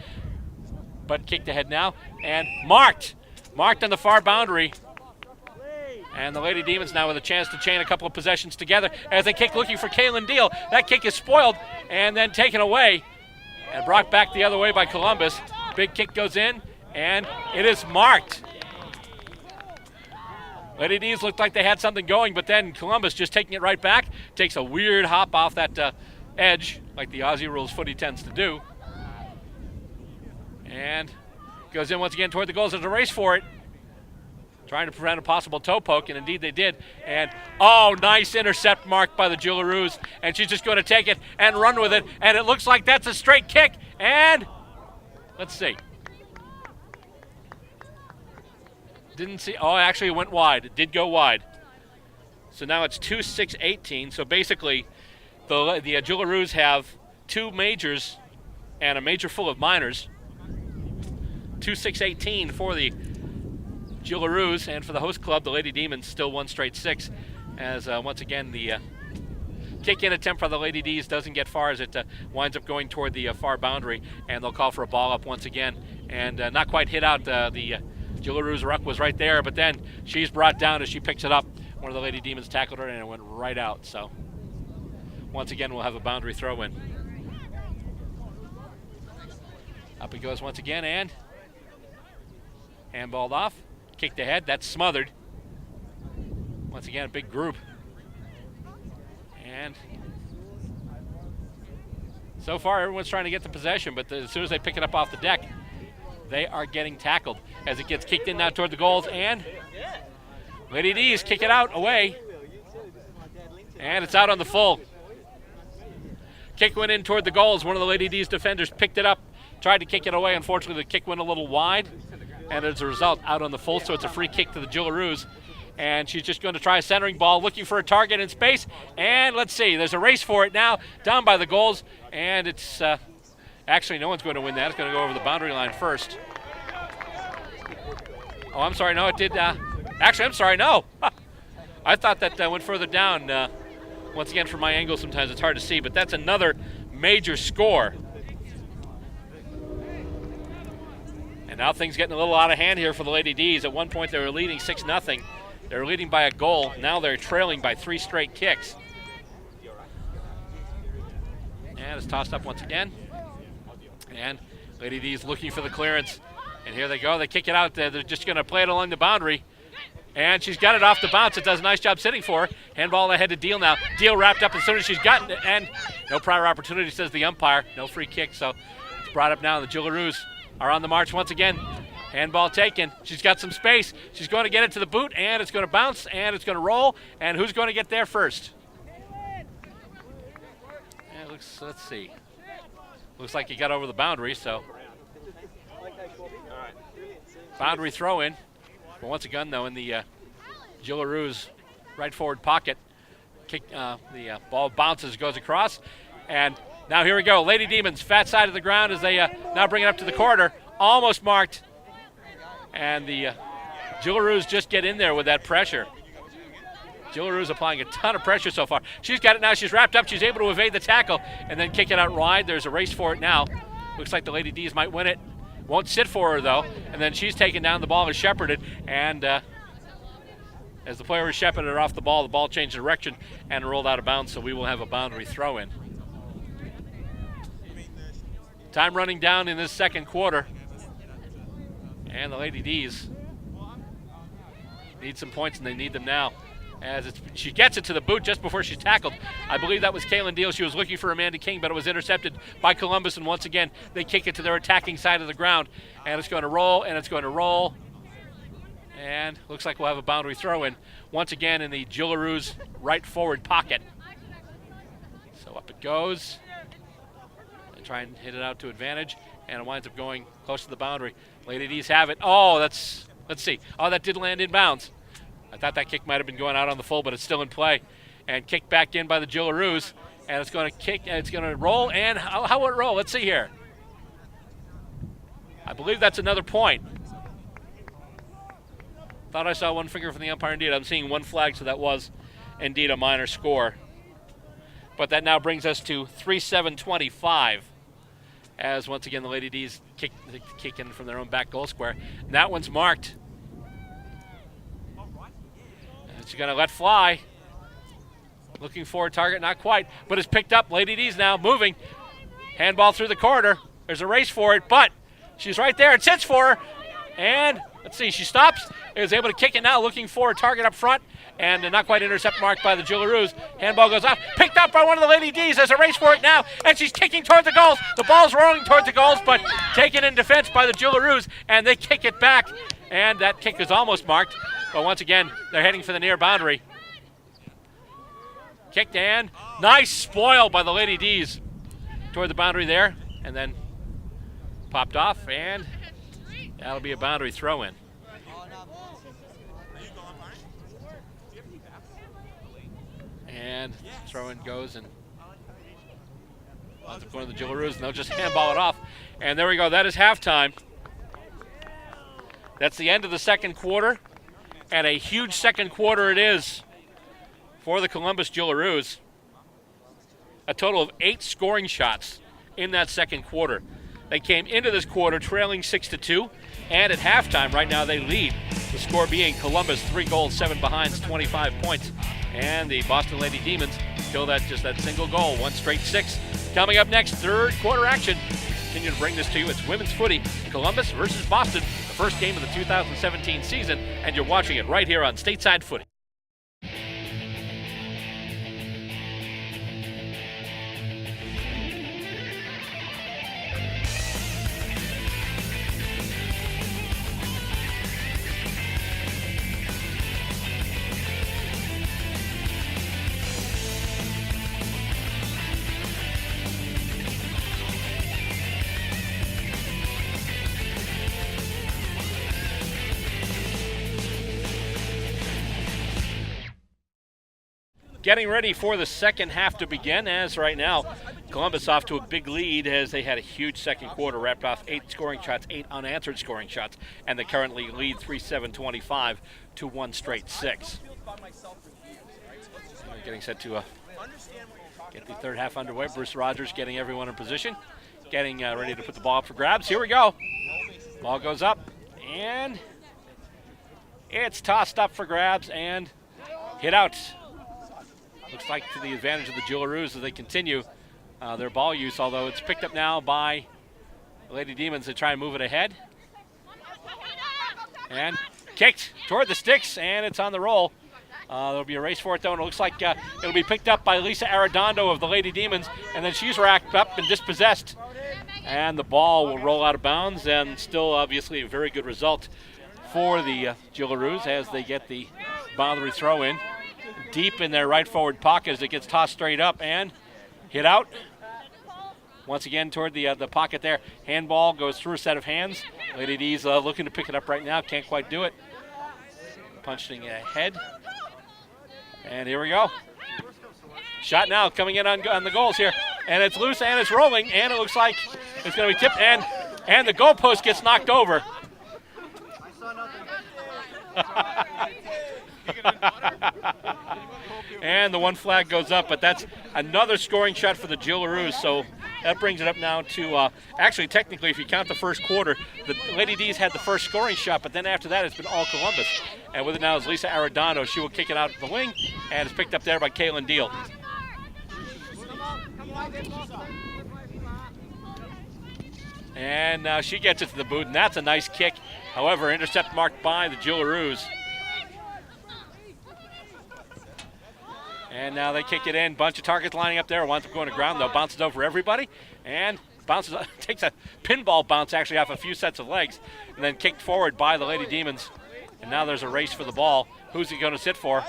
But kicked ahead now and marked. Marked on the far boundary. And the Lady Demons now with a chance to chain a couple of possessions together as they kick looking for Kaylin Deal. That kick is spoiled and then taken away and brought back the other way by Columbus. Big kick goes in and it is marked. Lady D's looked like they had something going, but then Columbus just taking it right back. Takes a weird hop off that edge like the Aussie Rules Footy tends to do. And goes in once again toward the goals. There's a race for it. Trying to prevent a possible toe poke, and indeed they did. And, nice intercept marked by the Jillaroos. And she's just going to take it and run with it. And it looks like that's a straight kick. And let's see. Didn't see. Actually it went wide. It did go wide. So now it's 2-6-18. So basically, the Jillaroos have 2 majors and a major full of minors. 2-6-18 for the Jillaroos, and for the host club, the Lady Demons, still 1 straight 6, as once again the kick-in attempt for the Lady D's doesn't get far as it winds up going toward the far boundary, and they'll call for a ball up once again, and not quite hit out. The Jillaroos ruck was right there, but then she's brought down as she picks it up. One of the Lady Demons tackled her, and it went right out. So once again, we'll have a boundary throw-in. Up it goes once again, and handballed off. Kicked ahead, that's smothered. Once again, a big group. And so far, everyone's trying to get the possession, but as soon as they pick it up off the deck, they are getting tackled as it gets kicked in now toward the goals, and Lady D's kick it out away. And it's out on the full. Kick went in toward the goals. One of the Lady D's defenders picked it up, tried to kick it away. Unfortunately, the kick went a little wide. And as a result, out on the full, so it's a free kick to the Jillaroos. And she's just going to try a centering ball, looking for a target in space. And let's see, there's a race for it now, down by the goals. And it's actually no one's going to win that. It's going to go over the boundary line first. Oh, I'm sorry, no, it did. Actually, I'm sorry, no. I thought that went further down. Once again, from my angle, sometimes it's hard to see, but that's another major score. And now things getting a little out of hand here for the Lady D's. At one point, they were leading 6-0. They were leading by a goal. Now they're trailing by 3 straight kicks. And it's tossed up once again. And Lady D's looking for the clearance. And here they go. They kick it out. They're just going to play it along the boundary. And she's got it off the bounce. It does a nice job sitting for her. Handball ahead to Deal now. Deal wrapped up as soon as she's gotten it. And no prior opportunity, says the umpire. No free kick. So it's brought up now. The Jillaroos are on the march once again. Handball taken. She's got some space. She's going to get it to the boot. And it's going to bounce. And it's going to roll. And who's going to get there first? And let's see. Looks like he got over the boundary. So boundary throw in. But once again, though, in the Jillaroos right forward pocket, the ball bounces, goes across, and now here we go. Lady Demons, fat side of the ground as they now bring it up to the corner, almost marked, and the Jillaroos just get in there with that pressure. Jillaroos applying a ton of pressure so far. She's got it now. She's wrapped up. She's able to evade the tackle and then kick it out wide. There's a race for it now. Looks like the Lady D's might win it. Won't sit for her, though, and then she's taken down. The ball is shepherded, and as the player is shepherded off the ball changed direction and rolled out of bounds, so we will have a boundary throw-in. Time running down in this second quarter, and the Lady D's need some points, and they need them now. As she gets it to the boot just before she's tackled. I believe that was Kaylin Deal. She was looking for Amanda King, but it was intercepted by Columbus, and once again, they kick it to their attacking side of the ground. And it's going to roll, and it's going to roll. And looks like we'll have a boundary throw-in once again in the Jillaroos right forward pocket. So up it goes. They try and hit it out to advantage, and it winds up going close to the boundary. Lady D's have it. Oh, let's see. Oh, that did land in bounds. I thought that kick might have been going out on the full, but it's still in play. And kicked back in by the Jillaroos. And it's going to kick, and it's going to roll. And how will it roll? Let's see here. I believe that's another point. Thought I saw one finger from the umpire. Indeed, I'm seeing one flag, so that was indeed a minor score. But that now brings us to 3-7-25. As once again, the Lady D's kick in from their own back goal square. And that one's marked. She's going to let fly. Looking for a target, not quite, but it's picked up. Lady D's now moving. Handball through the corridor. There's a race for it, but she's right there. It sits for her. And let's see, she stops. Is able to kick it now, looking for a target up front. And not quite intercept marked by the Jillaroos. Handball goes off. Picked up by one of the Lady D's. There's a race for it now. And she's kicking toward the goals. The ball's rolling toward the goals, but taken in defense by the Jillaroos. And they kick it back. And that kick is almost marked. But once again, they're heading for the near boundary. Kicked and nice spoil by the Lady D's toward the boundary there. And then popped off, and that'll be a boundary throw-in. And throw-in goes and winds up going to the Jillaroos, and they'll just handball it off. And there we go. That is halftime. That's the end of the second quarter. And a huge second quarter it is for the Columbus Jillaroos. A total of 8 scoring shots in that second quarter. They came into this quarter trailing 6-2, and at halftime right now they lead. The score being Columbus 3 goals, 7 behinds, 25 points. And the Boston Lady Demons kill that single goal, 1 straight 6. Coming up next, third quarter action. Continue to bring this to you. It's women's footy, Columbus versus Boston, the first game of the 2017 season, and you're watching it right here on Stateside Footy. getting ready for the second half to begin, as right now Columbus off to a big lead as they had a huge second quarter, wrapped off 8 scoring shots, 8 unanswered scoring shots, and they currently lead 3-7-25 to 1 straight 6. Getting set to get the third half underway. Bruce Rogers getting everyone in position, getting ready to put the ball up for grabs. Here we go. Ball goes up, and it's tossed up for grabs and hit out. Looks like to the advantage of the Jillaroos as they continue their ball use, although it's picked up now by the Lady Demons to try and move it ahead. And kicked toward the sticks, and it's on the roll. There'll be a race for it, though, and it looks like it'll be picked up by Lisa Arredondo of the Lady Demons, and then she's racked up and dispossessed. And the ball will roll out of bounds, and still obviously a very good result for the Jillaroos as they get the boundary throw in deep in their right forward pocket as it gets tossed straight up and hit out. Once again toward the pocket there. Handball goes through a set of hands. Lady D's looking to pick it up right now. Can't quite do it. Punching ahead. And here we go. Shot now coming in on the goals here. And it's loose and it's rolling. And it looks like it's going to be tipped. And the goalpost gets knocked over. And the one flag goes up, but that's another scoring shot for the Jillaroos, so that brings it up now to, actually technically if you count the first quarter, the Lady D's had the first scoring shot, but then after that it's been all Columbus. And with it now is Lisa Arredondo. She will kick it out the wing, and it's picked up there by Kaylin Deal. And now she gets it to the boot, and that's a nice kick. However, intercept marked by the Jillaroos. And now they kick it in. Bunch of targets lining up there. Winds up going to ground, though. Bounces over everybody. And bounces, takes a pinball bounce, actually, off a few sets of legs. And then kicked forward by the Lady Demons. And now there's a race for the ball. Who's he going to sit for?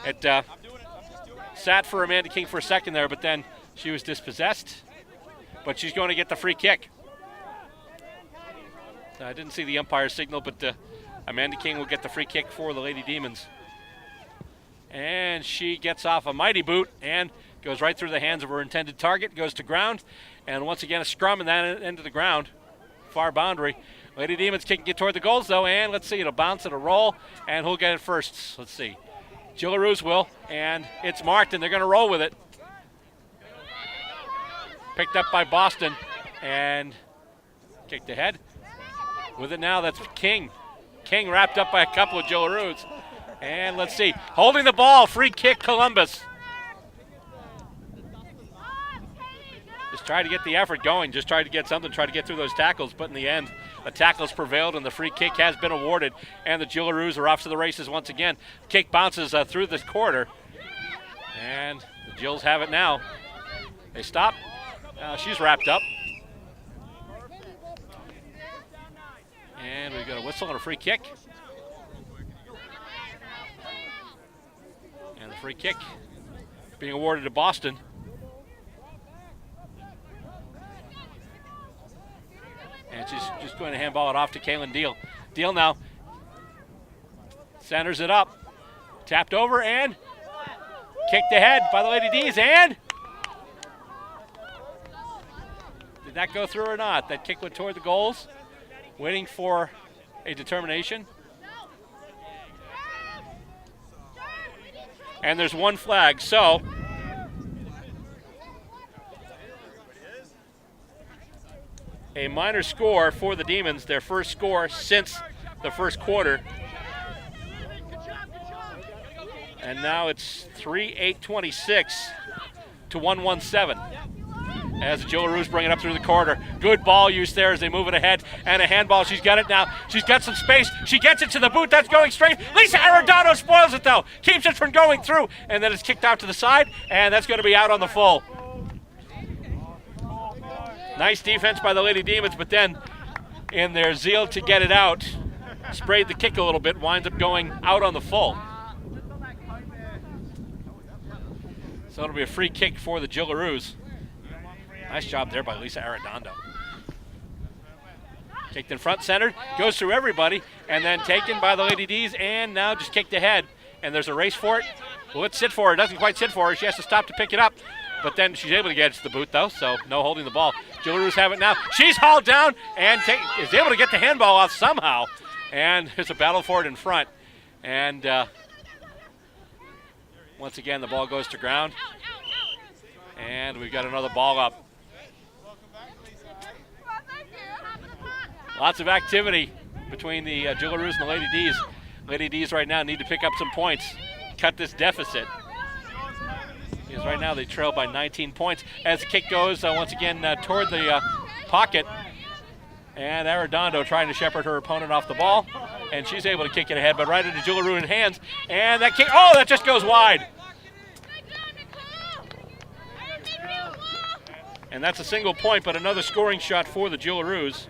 It sat for Amanda King for a second there, but then she was dispossessed. But she's going to get the free kick. I didn't see the umpire signal, but Amanda King will get the free kick for the Lady Demons. And she gets off a mighty boot and goes right through the hands of her intended target, goes to ground, and once again a scrum in that end of the ground, far boundary. Lady Demons kicking it toward the goals, though, and let's see, it'll bounce, it'll roll, and who'll get it first? Let's see. Jillaroos will, and it's marked, and they're going to roll with it. Picked up by Boston, and kicked ahead. With it now, that's King. King wrapped up by a couple of Jillaroos. And let's see, holding the ball, free kick Columbus. Just tried to get the effort going, just tried to get something, tried to get through those tackles, but in the end, the tackles prevailed and the free kick has been awarded. And the Jillaroos are off to the races once again. Kick bounces through this quarter. And the Jills have it now. They stop. She's wrapped up. And we've got a whistle and a free kick. And the free kick being awarded to Boston. And she's just going to handball it off to Kaylin Deal. Deal now centers it up. Tapped over and kicked ahead by the Lady D's. And did that go through or not? That kick went toward the goals. Waiting for a determination. And there's one flag, so a minor score for the Demons, their first score since the first quarter. And now it's 3-8-26 to 1-1-7. As the Jillaroos bring it up through the corridor. Good ball use there as they move it ahead. And a handball. She's got it now. She's got some space. She gets it to the boot. That's going straight. Lisa Arredondo spoils it, though. Keeps it from going through. And then it's kicked out to the side. And that's going to be out on the full. Nice defense by the Lady Demons. But then, in their zeal to get it out, sprayed the kick a little bit. Winds up going out on the full. So it'll be a free kick for the Jillaroos. Nice job there by Lisa Arredondo. Kicked in front, centered, goes through everybody, and then taken by the Lady D's, and now just kicked ahead. And there's a race for it. Will it sit for her? Doesn't quite sit for her. She has to stop to pick it up. But then she's able to get it to the boot, though, so no holding the ball. Jillaroos have it now. She's hauled down and is able to get the handball off somehow. And there's a battle for it in front. And once again, the ball goes to ground. And we've got another ball up. Lots of activity between the Jillaroos and the Lady D's. Lady D's right now need to pick up some points, cut this deficit. Because right now they trail by 19 points. As the kick goes once again toward the pocket. And Arredondo trying to shepherd her opponent off the ball. And she's able to kick it ahead, but right into Jillaroo in hands. And that kick, oh, that just goes wide. And that's a single point, but another scoring shot for the Jillaroos.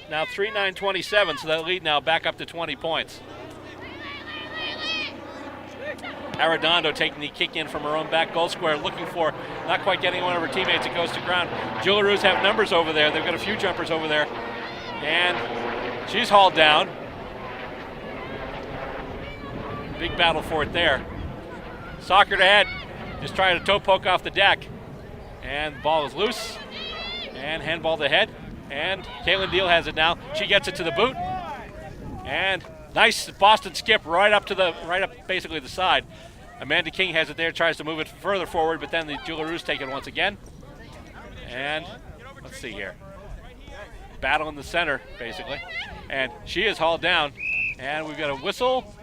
Now 3-9-27, so that lead now back up to 20 points. Arredondo taking the kick in from her own back goal square, looking for, not quite getting one of her teammates. It goes to ground. Jillaroos have numbers over there. They've got a few jumpers over there. And she's hauled down. Big battle for it there. Soccer to head. Just trying to toe poke off the deck. And the ball is loose. And handball to head. And Caitlin Deal has it now. She gets it to the boot. And nice Boston skip right up basically the side. Amanda King has it there, tries to move it further forward, but then the Jillaroos take it once again. And let's see here. Battle in the center, basically. And she is hauled down. And we've got a whistle.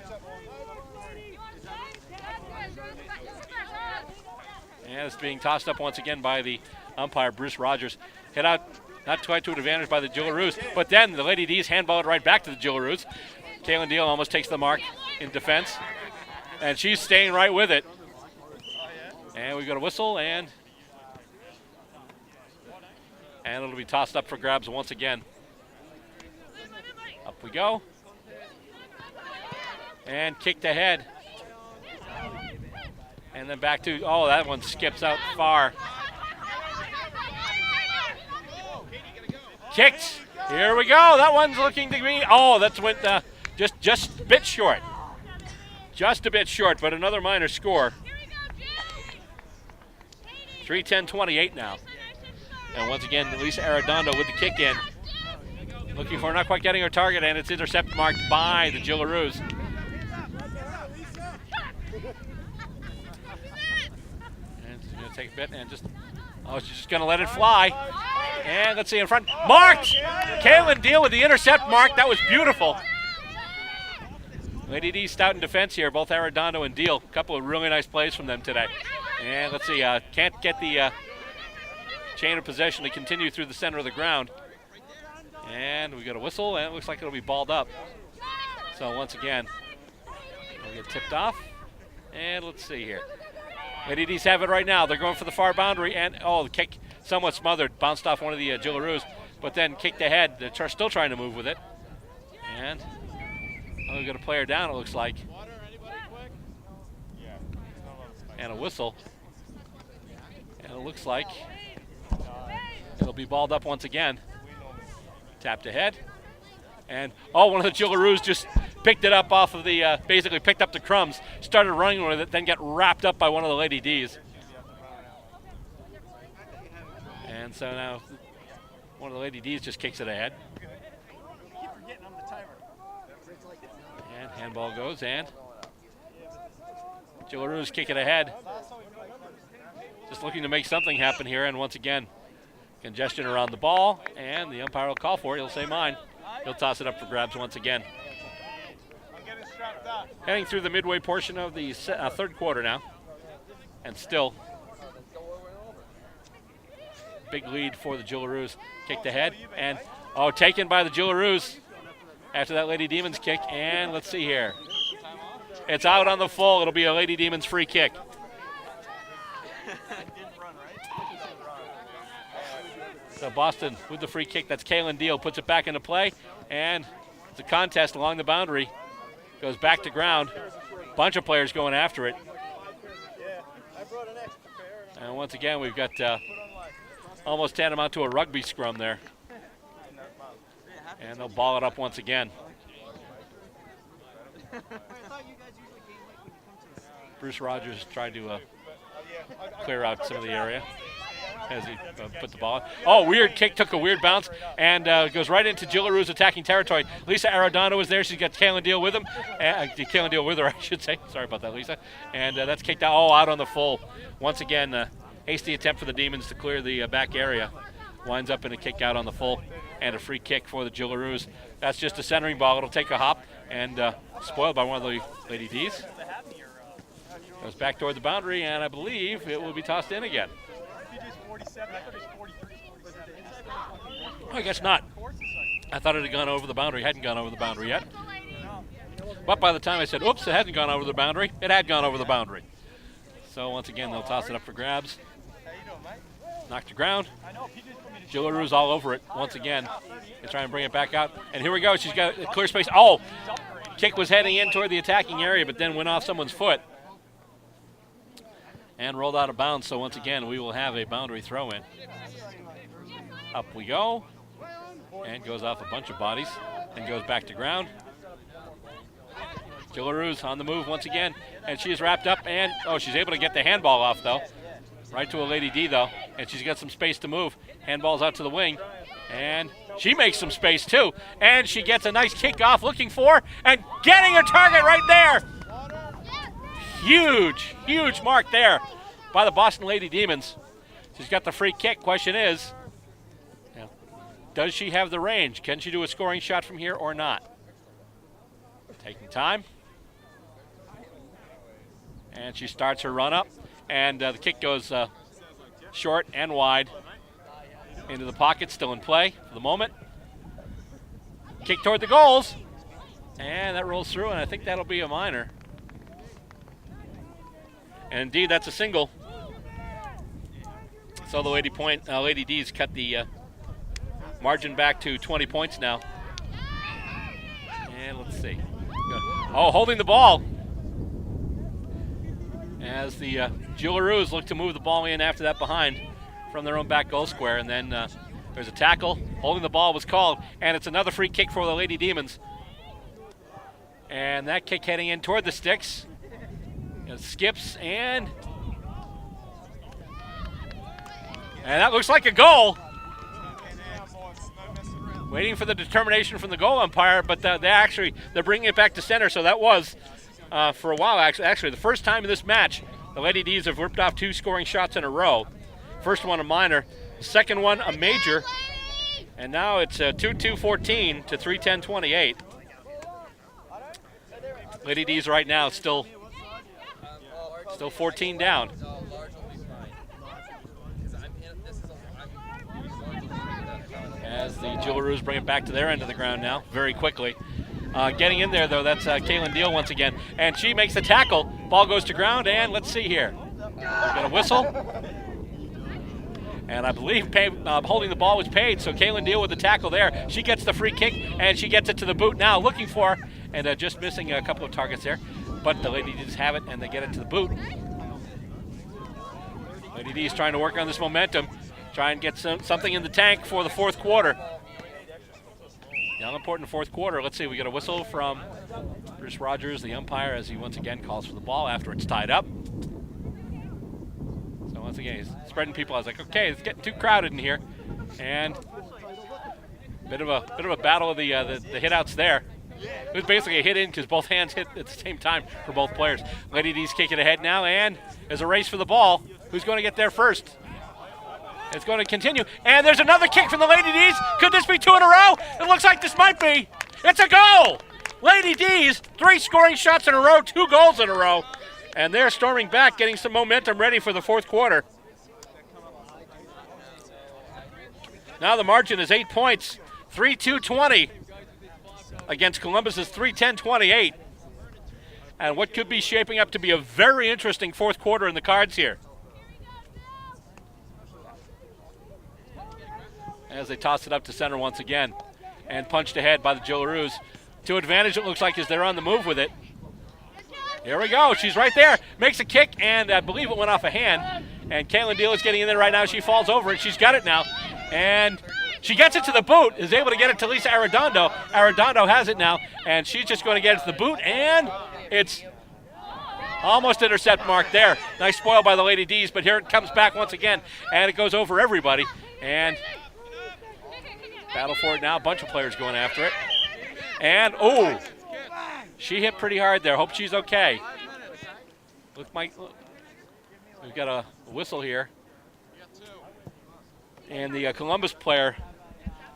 And it's being tossed up once again by the umpire, Bruce Rogers. Hit out, not quite to an advantage by the Jillaroos, but then the Lady D's handball it right back to the Jillaroos. Caitlin Deal almost takes the mark in defense. And she's staying right with it. And we've got a whistle, and it'll be tossed up for grabs once again. Up we go. And kicked ahead. And then back to, oh, that one skips out far. Kicked. Here we go. That one's looking to be, oh, that's went just a bit short. Just a bit short, but another minor score. 3-10-28 now. And once again, Lisa Arredondo with the kick in. Looking for, not quite getting her target, and it's intercept marked by the Jillaroos. And she's going to take a bit and just, oh, she's just going to let it fly. And let's see in front. Marked! Caitlin Deal with the intercept mark. That was beautiful. Lady D stout in defense here, both Arredondo and Deal. A couple of really nice plays from them today. And let's see, can't get the chain of possession to continue through the center of the ground. And we got a whistle, and it looks like it'll be balled up. So once again, we'll get tipped off. And let's see here. Lady D's have it right now. They're going for the far boundary, and oh, the kick somewhat smothered, bounced off one of the Jillaroos, but then kicked ahead. They're still trying to move with it. And we've got a player down, it looks like. And a whistle. And it looks like it'll be balled up once again. Tapped ahead. And, oh, one of the Jillaroos just picked it up off of the, basically picked up the crumbs, started running with it, then got wrapped up by one of the Lady D's. And so now one of the Lady D's just kicks it ahead. And handball goes, and Jillaroos kick it ahead. Just looking to make something happen here, and once again, congestion around the ball, and the umpire will call for it. He'll say mine. He'll toss it up for grabs once again. Heading through the midway portion of the third quarter now, and still big lead for the Jillaroos. Kicked ahead, and oh, taken by the Jillaroos after that Lady Demons kick, and let's see here. It's out on the full. It'll be a Lady Demons free kick. So Boston with the free kick. That's Caitlin Deal. Puts it back into play. And it's a contest along the boundary. Goes back to ground. Bunch of players going after it. And once again, we've got almost tantamount to a rugby scrum there. And they'll ball it up once again. Bruce Rogers tried to clear out some of the area as he put the ball in. Oh, weird kick, took a weird bounce, and goes right into Jillaroos' attacking territory. Lisa Arredondo was there. She's got Kaylin Deal with him. Kaylin Deal with her, I should say. Sorry about that, Lisa. And that's kicked out on the full. Once again, hasty attempt for the Demons to clear the back area. Winds up in a kick out on the full and a free kick for the Jillaroos. That's just a centering ball. It'll take a hop and spoiled by one of the Lady D's. Goes back toward the boundary, and I believe it will be tossed in again. I guess not. I thought it had gone over the boundary. It hadn't gone over the boundary yet. But by the time I said, oops, it hadn't gone over the boundary, it had gone over the boundary. So once again, they'll toss it up for grabs. Knocked to ground. Jillaroos all over it once again. They try and bring it back out. And here we go. She's got a clear space. Oh! Kick was heading in toward the attacking area, but then went off someone's foot and rolled out of bounds. So once again, we will have a boundary throw in. Up we go. And goes off a bunch of bodies and goes back to ground. Jillaroos on the move once again. And she is wrapped up, and she's able to get the handball off though. Right to a Lady D though. And she's got some space to move. Handball's out to the wing. And she makes some space too. And she gets a nice kick off, looking for and getting her target right there. Huge, huge mark there by the Boston Lady Demons. She's got the free kick. Question is, does she have the range? Can she do a scoring shot from here or not? Taking time. And she starts her run up. And the kick goes short and wide into the pocket, still in play for the moment. Kick toward the goals. And that rolls through, and I think that'll be a minor. And indeed, that's a single. So the Lady D's cut the margin back to 20 points now. And let's see. Oh, holding the ball. As the Jillaroos look to move the ball in after that behind from their own back goal square. And then there's a tackle. Holding the ball was called. And it's another free kick for the Lady Demons. And that kick heading in toward the sticks. It skips and that looks like a goal. Waiting for the determination from the goal umpire, but they're bringing it back to center. So that was for a while actually the first time in this match the Lady D's have ripped off 2 scoring shots in a row. First one a minor, second one a major, and now it's 2-2-14 to 3-10-28. Lady D's right now still 14 down. As the Jillaroos bring it back to their end of the ground now, very quickly. Getting in there, though, that's Kaylin Deal once again. And she makes the tackle. Ball goes to ground, and let's see here. We got a whistle. And I believe holding the ball was paid, so Kaylin Deal with the tackle there. She gets the free kick, and she gets it to the boot now, looking for, and just missing a couple of targets there. But the Lady D's have it, and they get it to the boot. Lady D's trying to work on this momentum, try and get something in the tank for the fourth quarter. The all-important fourth quarter. Let's see, we got a whistle from Bruce Rogers, the umpire, as he once again calls for the ball after it's tied up. So once again, he's spreading people. I was like, okay, it's getting too crowded in here. And bit of a battle of the hit-outs there. It was basically a hit-in because both hands hit at the same time for both players. Lady D's kicking ahead now, and there's a race for the ball. Who's going to get there first? It's going to continue. And there's another kick from the Lady D's. Could this be 2 in a row? It looks like this might be. It's a goal! Lady D's, 3 scoring shots in a row, 2 goals in a row. And they're storming back, getting some momentum ready for the fourth quarter. Now the margin is 8 points, 3-2-20 against Columbus's 3-10-28. And what could be shaping up to be a very interesting fourth quarter in the cards here. As they toss it up to center once again. And punched ahead by the Jillaroos. To advantage, it looks like, as they're on the move with it. Here we go. She's right there. Makes a kick, and I believe it went off a hand. And Kaylin Deal is getting in there right now. She falls over it. She's got it now. And she gets it to the boot. Is able to get it to Lisa Arredondo. Arredondo has it now. And she's just going to get it to the boot. And it's Almost intercept mark there. Nice spoil by the Lady D's, but here it comes back once again, and it goes over everybody. And battle for it now. A bunch of players going after it. And, oh, she hit pretty hard there. Hope she's okay. Look, we've got a whistle here. And the Columbus player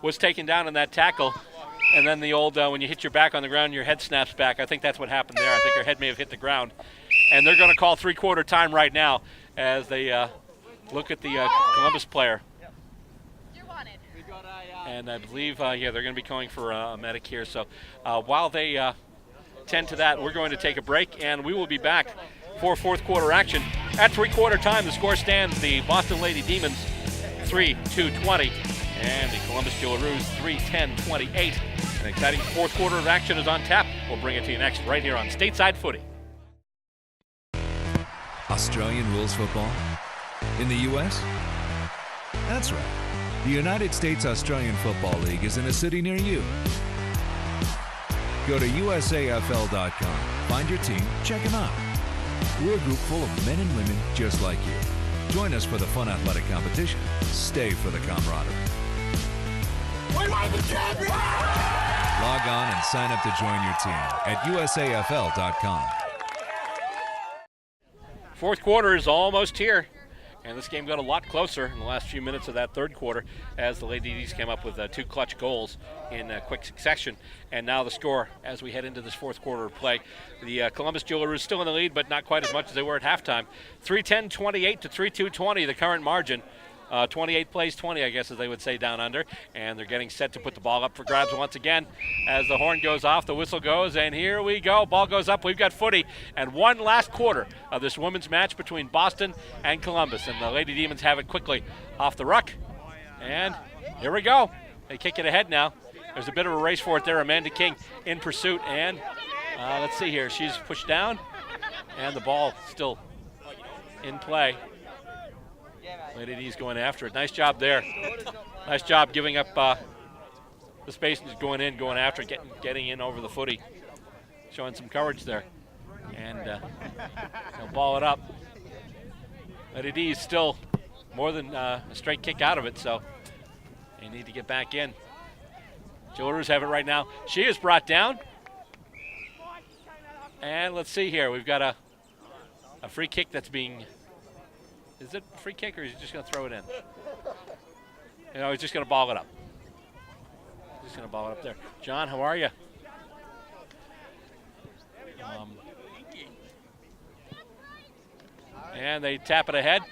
was taken down in that tackle. And then the old, when you hit your back on the ground, your head snaps back. I think that's what happened there. I think her head may have hit the ground. And they're going to call three-quarter time right now as they look at the Columbus player. And I believe, they're going to be calling for a medic here. So while they tend to that, we're going to take a break, and we will be back for fourth quarter action. At three-quarter time, the score stands the Boston Lady Demons 3-2-20, and the Columbus Jillaroos 3-10-28. An exciting fourth quarter of action is on tap. We'll bring it to you next right here on Stateside Footy. Australian rules football? In the U.S.? That's right. The United States Australian Football League is in a city near you. Go to USAFL.com, find your team, check them out. We're a group full of men and women just like you. Join us for the fun athletic competition. Stay for the camaraderie. We want the champion! Log on and sign up to join your team at USAFL.com. Fourth quarter is almost here, and this game got a lot closer in the last few minutes of that third quarter as the Ladies came up with two clutch goals in quick succession. And now the score as we head into this fourth quarter of play. The Columbus Jillaroos still in the lead, but not quite as much as they were at halftime. 3-10-28 to 3-2-20, the current margin. 28 plays 20, I guess, as they would say down under. And they're getting set to put the ball up for grabs once again. As the horn goes off, the whistle goes, and here we go. Ball goes up. We've got footy. And one last quarter of this women's match between Boston and Columbus. And the Lady Demons have it quickly off the ruck. And here we go. They kick it ahead now. There's a bit of a race for it there. Amanda King in pursuit. And let's see here. She's pushed down. And the ball still in play. Lady D's going after it. Nice job there. Nice job giving up the space and just going in, going after it, getting in over the footy. Showing some courage there. And they'll ball it up. Lady D's still more than a straight kick out of it, so they need to get back in. Jillaroos have it right now. She is brought down. And let's see here. We've got a free kick that's being... Is it a free kick, or is he just going to throw it in? You know, he's just going to ball it up. Just going to ball it up there. John, how are you? And they tap it ahead.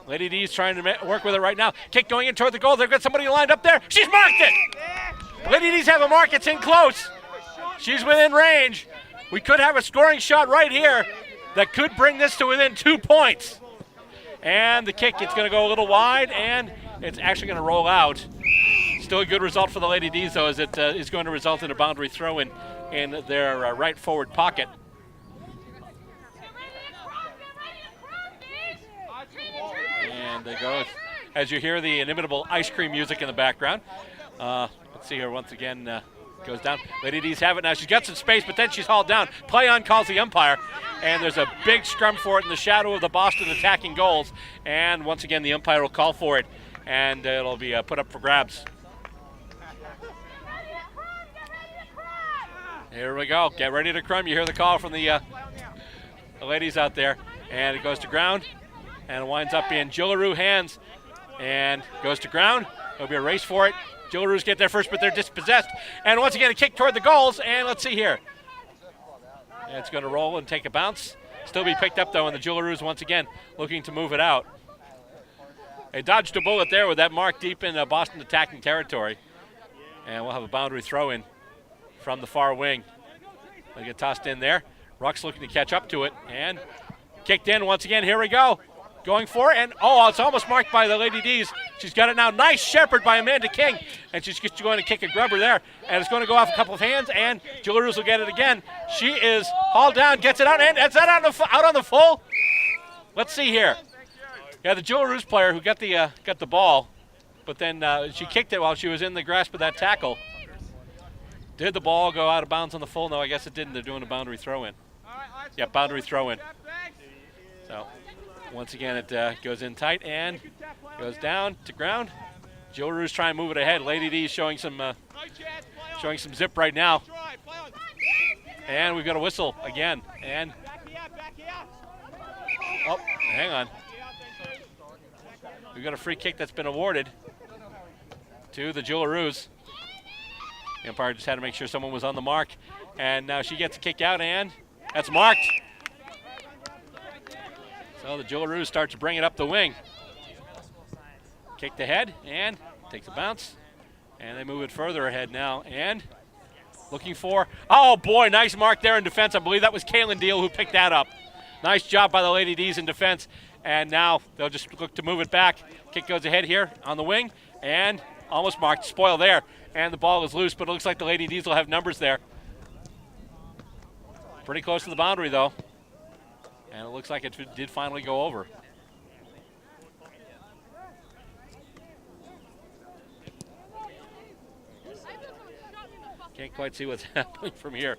Lady D's trying to work with it right now. Kick going in toward the goal. They've got somebody lined up there. She's marked it! Lady D's have a mark. It's in close. She's within range. We could have a scoring shot right here that could bring this to within 2 points. And the kick, it's going to go a little wide, and it's actually going to roll out. Still a good result for the Lady D's, though, as it is going to result in a boundary throw in their right forward pocket. And they go, as you hear the inimitable ice cream music in the background. Let's see here once again. Goes down. Lady D's have it now. She's got some space, but then she's hauled down. Play on calls the umpire, and there's a big scrum for it in the shadow of the Boston attacking goals. And once again, the umpire will call for it, and it'll be put up for grabs. Here we go. Get ready to crumb. You hear the call from the ladies out there, and it goes to ground, and it winds up in Jillaroo hands, and goes to ground. There'll be a race for it. Jillaroos get there first, but they're dispossessed. And once again, a kick toward the goals. And let's see here. And it's going to roll and take a bounce. Still be picked up, though, and the Jillaroos once again looking to move it out. They dodged a bullet there with that mark deep in Boston attacking territory. And we'll have a boundary throw in from the far wing. They get tossed in there. Ruck's looking to catch up to it. And kicked in once again. Here we go. Going for it, and it's almost marked by the Lady D's. She's got it now. Nice shepherd by Amanda King, and she's just going to kick a grubber there, and it's going to go off a couple of hands, and Jillaroos will get it again. She is hauled down, gets it out, and is that out on the full? Let's see here. Yeah, the Jillaroos player who got the ball, but then she kicked it while she was in the grasp of that tackle. Did the ball go out of bounds on the full? No, I guess it didn't. They're doing a boundary throw in. Yeah, boundary throw in. So once again, it goes in tight and goes down to ground. Jillaroos trying to move it ahead. Lady D showing some zip right now. And we've got a whistle again. And oh, hang on. We've got a free kick that's been awarded to the Jillaroos. The umpire just had to make sure someone was on the mark. And now she gets a kick out, and that's marked. So the Jillaroos start to bring it up the wing. Kicked ahead and takes a bounce. And they move it further ahead now. And looking for, oh boy, nice mark there in defense. I believe that was Kaylin Deal who picked that up. Nice job by the Lady D's in defense. And now they'll just look to move it back. Kick goes ahead here on the wing. And almost marked, spoil there. And the ball is loose, but it looks like the Lady D's will have numbers there. Pretty close to the boundary though. And it looks like it did finally go over. Can't quite see what's happening from here.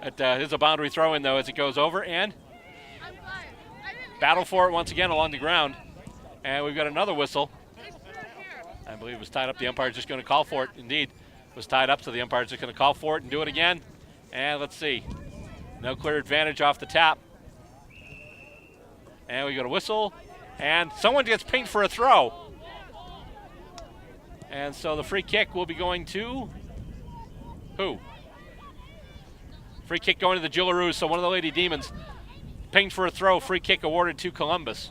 It is a boundary throw in though as it goes over, and battle for it once again along the ground. And we've got another whistle. I believe it was tied up. The umpire's just going to call for it. Indeed, it was tied up, so the umpire's just going to call for it and do it again. And let's see. No clear advantage off the tap. And we got a whistle. And someone gets pinged for a throw. And so the free kick will be going to who? Free kick going to the Jillaroos. So one of the Lady Demons pinged for a throw. Free kick awarded to Columbus.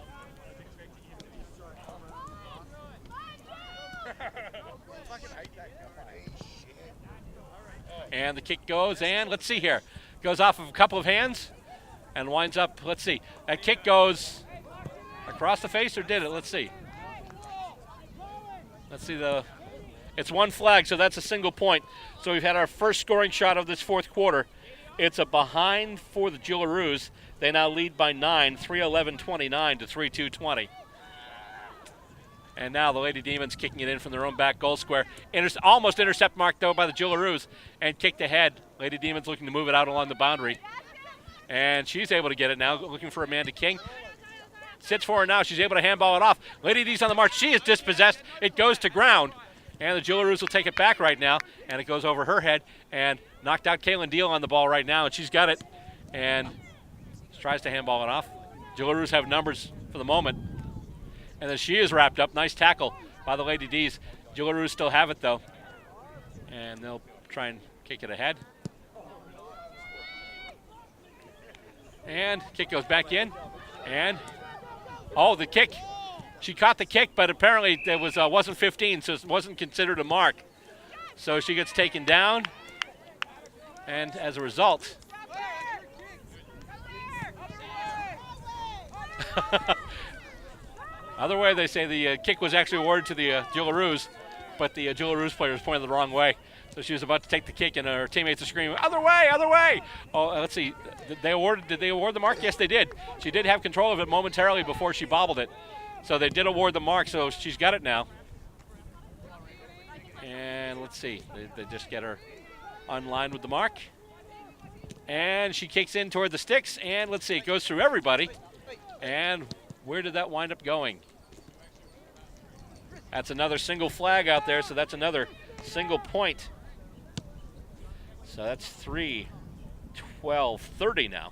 And the kick goes, and let's see here. Goes off of a couple of hands and winds up, let's see. That kick goes across the face, or did it? Let's see. Let's see it's one flag, so that's a single point. So we've had our first scoring shot of this fourth quarter. It's a behind for the Jillaroos. They now lead by 9, 3:11:29 to 3:2:20. And now the Lady Demons kicking it in from their own back goal square. Almost intercept marked, though, by the Jillaroos, and kicked ahead. Lady Demons looking to move it out along the boundary. And she's able to get it now, looking for Amanda King. Sits for her now. She's able to handball it off. Lady D's on the march. She is dispossessed. It goes to ground. And the Jillaroos will take it back right now. And it goes over her head. And knocked out Kaylin Deal on the ball right now. And she's got it. And tries to handball it off. Jillaroos have numbers for the moment. And then she is wrapped up. Nice tackle by the Lady D's. Jillaroos still have it, though. And they'll try and kick it ahead. And kick goes back in. And, oh, the kick. She caught the kick, but apparently it wasn't 15, so it wasn't considered a mark. So she gets taken down. And as a result, other way, they say the kick was actually awarded to the Jillaroos, but the Jillaroos player was pointing the wrong way. So she was about to take the kick, and her teammates are screaming, "Other way, other way!" Oh, let's see. Did they award the mark? Yes, they did. She did have control of it momentarily before she bobbled it. So they did award the mark, so she's got it now. And let's see. They just get her unlined with the mark. And she kicks in toward the sticks, and let's see. It goes through everybody. And where did that wind up going? That's another single flag out there, so that's another single point. So that's 3-12-30 now.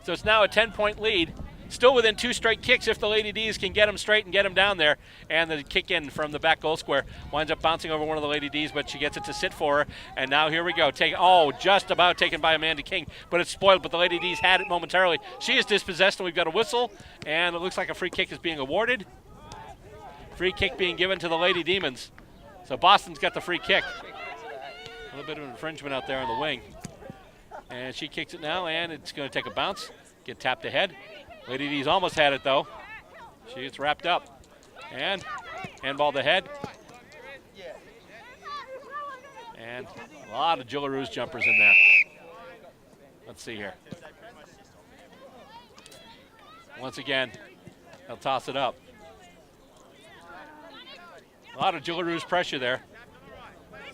So it's now a 10-point lead. Still within 2 straight kicks if the Lady D's can get them straight and get them down there. And the kick in from the back goal square winds up bouncing over one of the Lady D's, but she gets it to sit for her. And now here we go. Just about taken by Amanda King, but it's spoiled, but the Lady D's had it momentarily. She is dispossessed, and we've got a whistle, and it looks like a free kick is being awarded. Free kick being given to the Lady Demons. So Boston's got the free kick. A little bit of infringement out there on the wing. And she kicks it now, and it's going to take a bounce, get tapped ahead. Lady D's almost had it, though. She gets wrapped up. And handballed ahead. And a lot of Jillaroos jumpers in there. Let's see here. Once again, they'll toss it up. A lot of Jillaroos pressure there.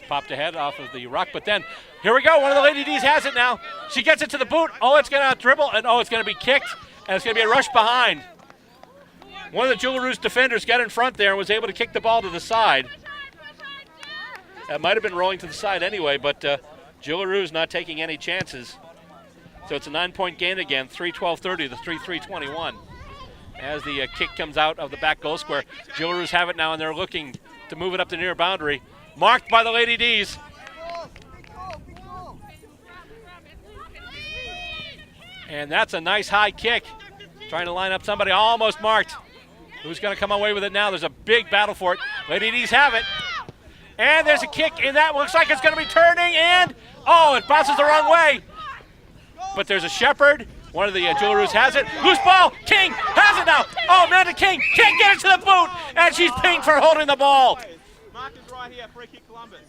Popped ahead off of the ruck, but then Here we go. One of the Lady D's has it now. She gets it to the boot. Oh, it's going to dribble, and it's going to be kicked, and it's going to be a rush behind. One of the Jillaroos defenders got in front there and was able to kick the ball to the side. That might have been rolling to the side anyway, but Jillaroos not taking any chances. So it's a 9-point gain again, 3-12-30 to 3-3-21. As the kick comes out of the back goal square, Jillaroos have it now, and they're looking to move it up the near boundary. Marked by the Lady D's. And that's a nice high kick. Trying to line up somebody, almost marked. Who's going to come away with it now? There's a big battle for it. Lady D's have it. And there's a kick, and that looks like it's going to be turning, and it bounces the wrong way. But there's a shepherd. One of the Jillaroos has it. Loose ball. King has it now. Oh, Amanda King can't get it to the boot, and she's pinged for holding the ball. Mark is right here. Free kick, Columbus.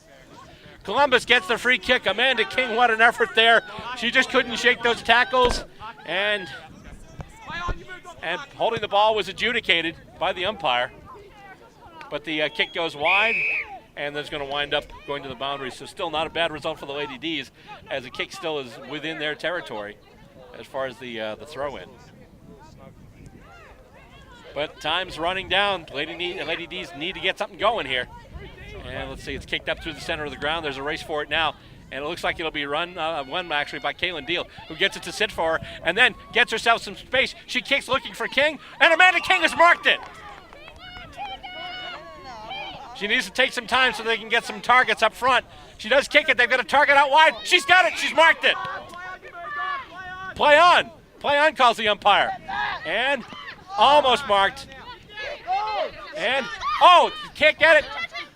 Columbus gets the free kick. Amanda King, what an effort there. She just couldn't shake those tackles, and holding the ball was adjudicated by the umpire. But the kick goes wide, and that's going to wind up going to the boundary. So still not a bad result for the Lady D's, as the kick still is within their territory as far as the throw-in. But time's running down. Lady D's need to get something going here. And let's see, it's kicked up through the center of the ground. There's a race for it now. And it looks like it'll be won actually by Kaylin Deal, who gets it to sit for her and then gets herself some space. She kicks looking for King, and Amanda King has marked it. She needs to take some time so they can get some targets up front. She does kick it. They've got a target out wide. She's got it. She's marked it. Play on. Play on, calls the umpire. And almost marked. And, can't get it.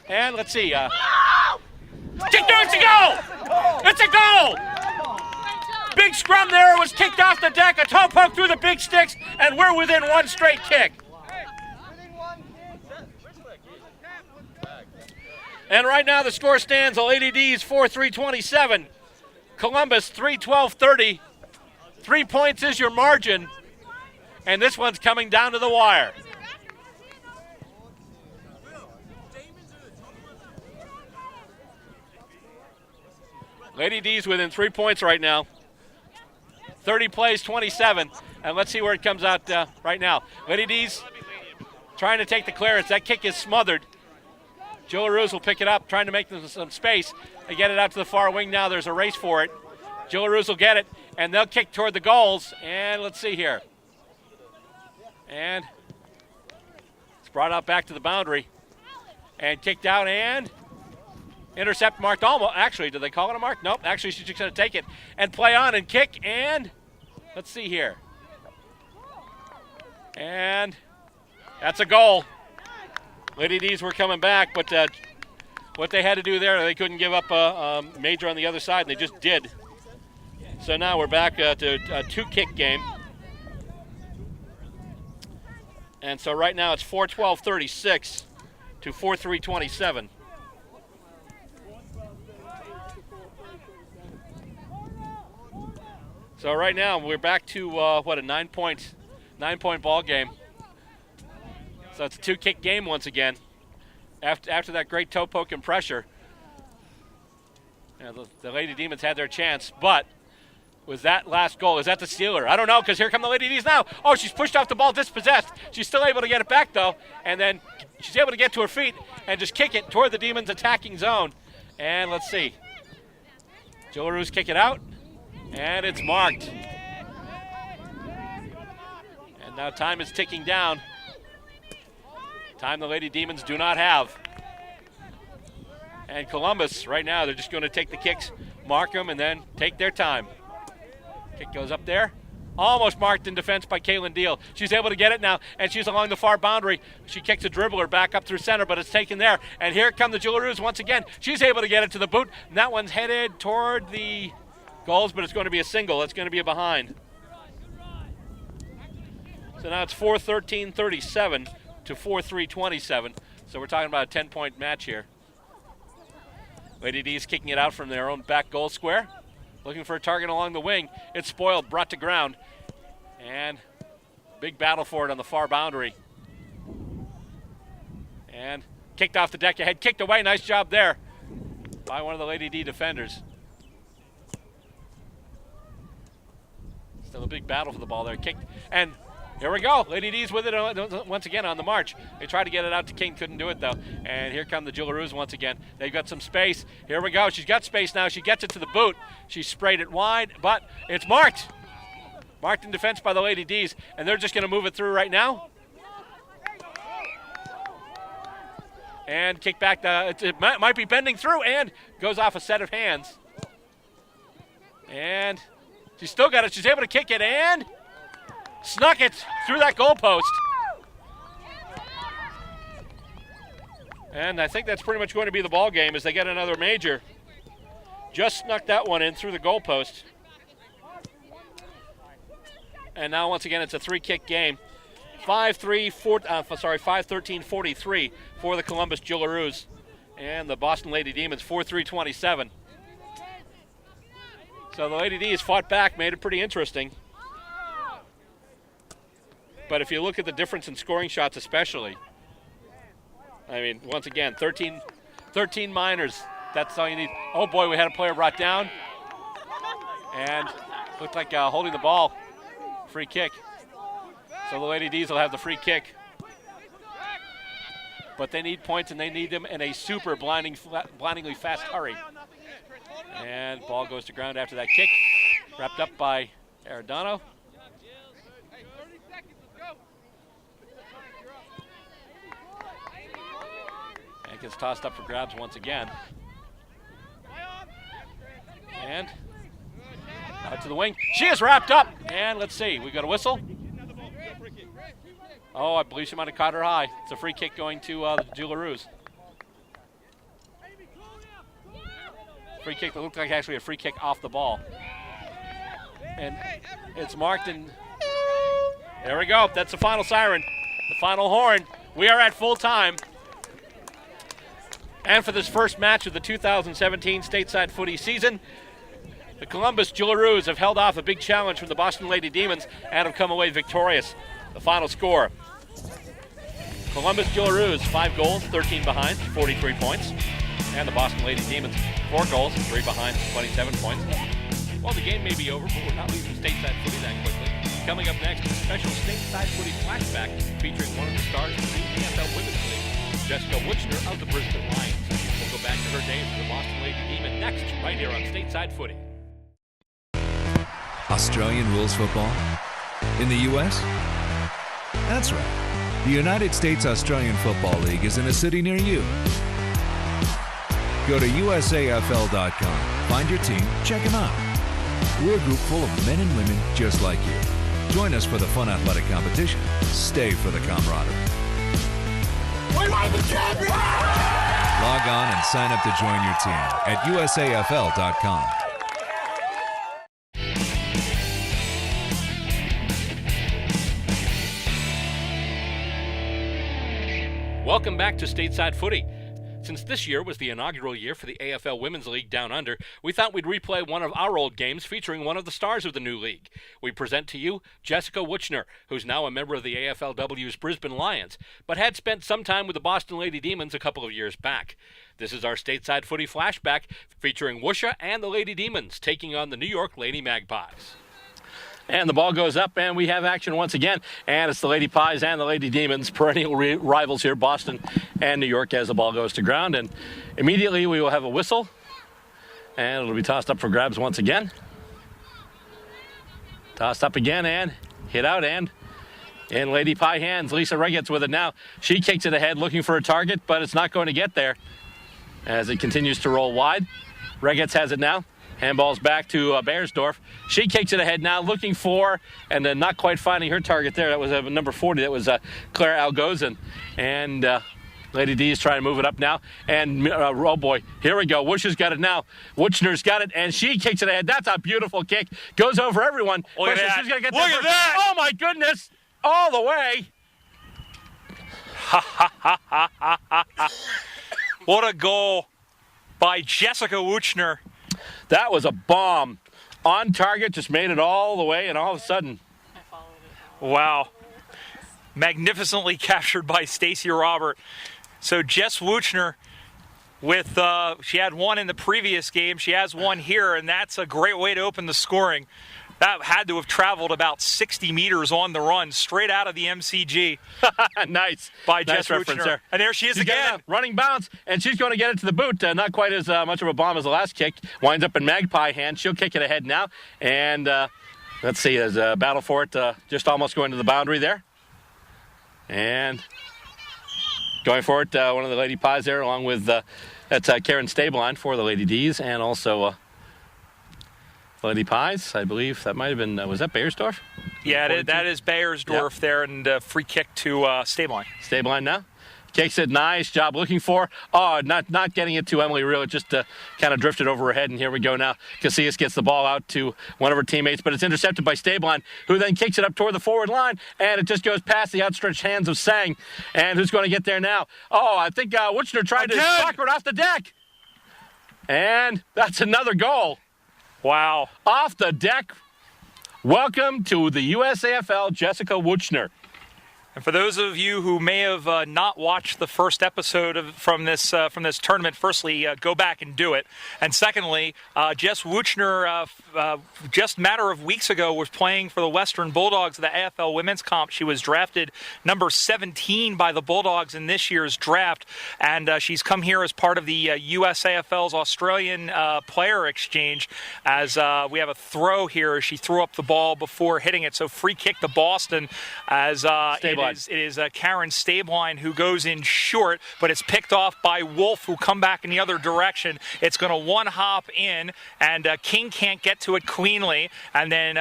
And let's see. It's a goal! It's a goal! Big scrum there. It was kicked off the deck. A toe poke through the big sticks, and we're within one straight kick. And right now the score stands, the Lady D's 4-3-27. Columbus 3-12-30. 3 points is your margin, and this one's coming down to the wire. Lady D's within 3 points right now. 30 plays, 27. And let's see where it comes out right now. Lady D's trying to take the clearance. That kick is smothered. Jillaroos will pick it up, trying to make them some space. They get it out to the far wing now. There's a race for it. Jillaroos will get it, and they'll kick toward the goals. And let's see here. And it's brought out back to the boundary. And kicked out, and intercept marked almost. Actually, did they call it a mark? Nope. Actually, she's just going to take it and play on and kick. And let's see here. And that's a goal. Lady D's were coming back, but what they had to do there, they couldn't give up a major on the other side, and they just did. So now we're back to a 2-kick game. And so right now it's 4-12-36 to 4-3-27. So right now we're back to a 9-point ball game. So it's a 2-kick game once again. After that great toe poke and pressure, the Lady Demons had their chance, but was that last goal? Is that the sealer? I don't know, because here come the Lady D's now. Oh, she's pushed off the ball, dispossessed. She's still able to get it back, though, and then she's able to get to her feet and just kick it toward the Demons' attacking zone. And let's see. Jillaroos kick it out, and it's marked. And now time is ticking down. Time the Lady Demons do not have. And Columbus, right now, they're just going to take the kicks, mark them, and then take their time. Kick goes up there. Almost marked in defense by Kaylin Deal. She's able to get it now, and she's along the far boundary. She kicks a dribbler back up through center, but it's taken there. And here come the Jillaroos once again. She's able to get it to the boot, and that one's headed toward the goals, but it's going to be a single. It's going to be a behind. So now it's 4-13-37 to 4-3-27. So we're talking about a 10-point match here. Lady D's kicking it out from their own back goal square. Looking for a target along the wing. It's spoiled, brought to ground. And big battle for it on the far boundary. And kicked off the deck ahead, kicked away. Nice job there by one of the Lady D defenders. Still a big battle for the ball there. Kicked, and here we go. Lady D's with it once again on the march. They tried to get it out to King, couldn't do it though. And here come the Jillaroos once again. They've got some space. Here we go. She's got space now. She gets it to the boot. She sprayed it wide, but it's marked. Marked in defense by the Lady D's, and they're just going to move it through right now. And kick back. It might be bending through, and goes off a set of hands. And she's still got it. She's able to kick it and snuck it through that goalpost. And I think that's pretty much going to be the ball game as they get another major. Just snuck that one in through the goalpost. And now once again it's a three-kick game. 5-13-43 for the Columbus Jillaroos. And the Boston Lady Demons 4-3-27. So the Lady D's fought back, made it pretty interesting. But if you look at the difference in scoring shots especially, I mean, once again, 13 minors. That's all you need. Oh boy, we had a player brought down. And looked like holding the ball. Free kick. So the Lady D's will have the free kick. But they need points, and they need them in a super blindingly fast hurry. And ball goes to ground after that kick. Wrapped up by Arredondo. And gets tossed up for grabs once again. And out to the wing. She is wrapped up. And let's see, we got a whistle. Oh, I believe she might have caught her eye. It's a free kick going to the Jillaroos. Free kick that looked like actually a free kick off the ball. And it's marked, and there we go. That's the final siren, the final horn. We are at full time. And for this first match of the 2017 Stateside Footy season, the Columbus Jillaroos have held off a big challenge from the Boston Lady Demons and have come away victorious. The final score: Columbus Jillaroos 5 goals, 13 behind, 43 points. And the Boston Lady Demons 4 goals, 3 behind, 27 points. Well, the game may be over, but we're not leaving Stateside Footy that quickly. Coming up next is a special Stateside Footy flashback featuring one of the stars of the new AFL Women's League, Jessica Wuchner of the Brisbane Lions. We'll go back to her days as the Boston Lady Demon next, right here on Stateside Footy. Australian rules football? In the U.S.? That's right. The United States Australian Football League is in a city near you. Go to USAFL.com, find your team, check them out. We're a group full of men and women just like you. Join us for the fun athletic competition. Stay for the camaraderie. We want the champion! Log on and sign up to join your team at USAFL.com. Welcome back to Stateside Footy. Since this year was the inaugural year for the AFL Women's League Down Under, we thought we'd replay one of our old games featuring one of the stars of the new league. We present to you Jessica Wuchner, who's now a member of the AFLW's Brisbane Lions, but had spent some time with the Boston Lady Demons a couple of years back. This is our Stateside Footy flashback featuring Wusha and the Lady Demons taking on the New York Lady Magpies. And the ball goes up, and we have action once again. And it's the Lady Pies and the Lady Demons, perennial rivals here, Boston and New York, as the ball goes to ground. And immediately we will have a whistle, and it'll be tossed up for grabs once again. Tossed up again and hit out, and in Lady Pie hands, Lisa Reget's with it now. She kicks it ahead looking for a target, but it's not going to get there as it continues to roll wide. Reget's has it now. Handball's back to Bearsdorf. She kicks it ahead now, looking for, and then not quite finding her target there. That was number 40. That was Claire Algozin. And Lady D is trying to move it up now. And, oh boy, here we go. Wusha's got it now. Wuchner's got it, and she kicks it ahead. That's a beautiful kick. Goes over everyone. Look at that. She's gonna get Look at that. Oh, my goodness. All the way. What a goal by Jessica Wuchner. That was a bomb. On target, just made it all the way, and all of a sudden. Wow. Magnificently captured by Stacey Robert. So Jess Wuchner with, she had one in the previous game. She has one here, and that's a great way to open the scoring That had to have traveled about 60 meters on the run, straight out of the MCG. Nice. By nice Jess reference Wuchner. there. And there she is She's again. got a running bounce, and she's going to get it to the boot. Not quite as much of a bomb as the last kick. Winds up in Magpie hands. She'll kick it ahead now. And let's see, there's a battle for it. Just almost going to the boundary there. And going for it, one of the Lady Pies there, along with that's Karen Stableline for the Lady D's, and also Lady Pies, I believe. That might have been, was that Bayersdorf? Yeah, that is Bayersdorf there, and free kick to Stableline. Stableline now. Kicks it, nice job looking for. Oh, not getting it to Emily Real. It just kind of drifted over her head, and here we go now. Casillas gets the ball out to one of her teammates, but it's intercepted by Stableline, who then kicks it up toward the forward line, and it just goes past the outstretched hands of Sang. And who's going to get there now? Oh, I think Wuchner tried to soccer it off the deck. And that's another goal. Wow. Off the deck. Welcome to the USAFL, Jessica Wuchner. And for those of you who may have not watched the first episode from this tournament, firstly, go back and do it. And secondly, Jess Wuchner, just a matter of weeks ago, was playing for the Western Bulldogs of the AFL Women's Comp. She was drafted number 17 by the Bulldogs in this year's draft, and she's come here as part of the USAFL's Australian player exchange. As we have a throw here, she threw up the ball before hitting it, so free kick to Boston as it is Karen Stableline who goes in short, but it's picked off by Wolf, who come back in the other direction. It's going to one-hop in, and King can't get to it cleanly, and then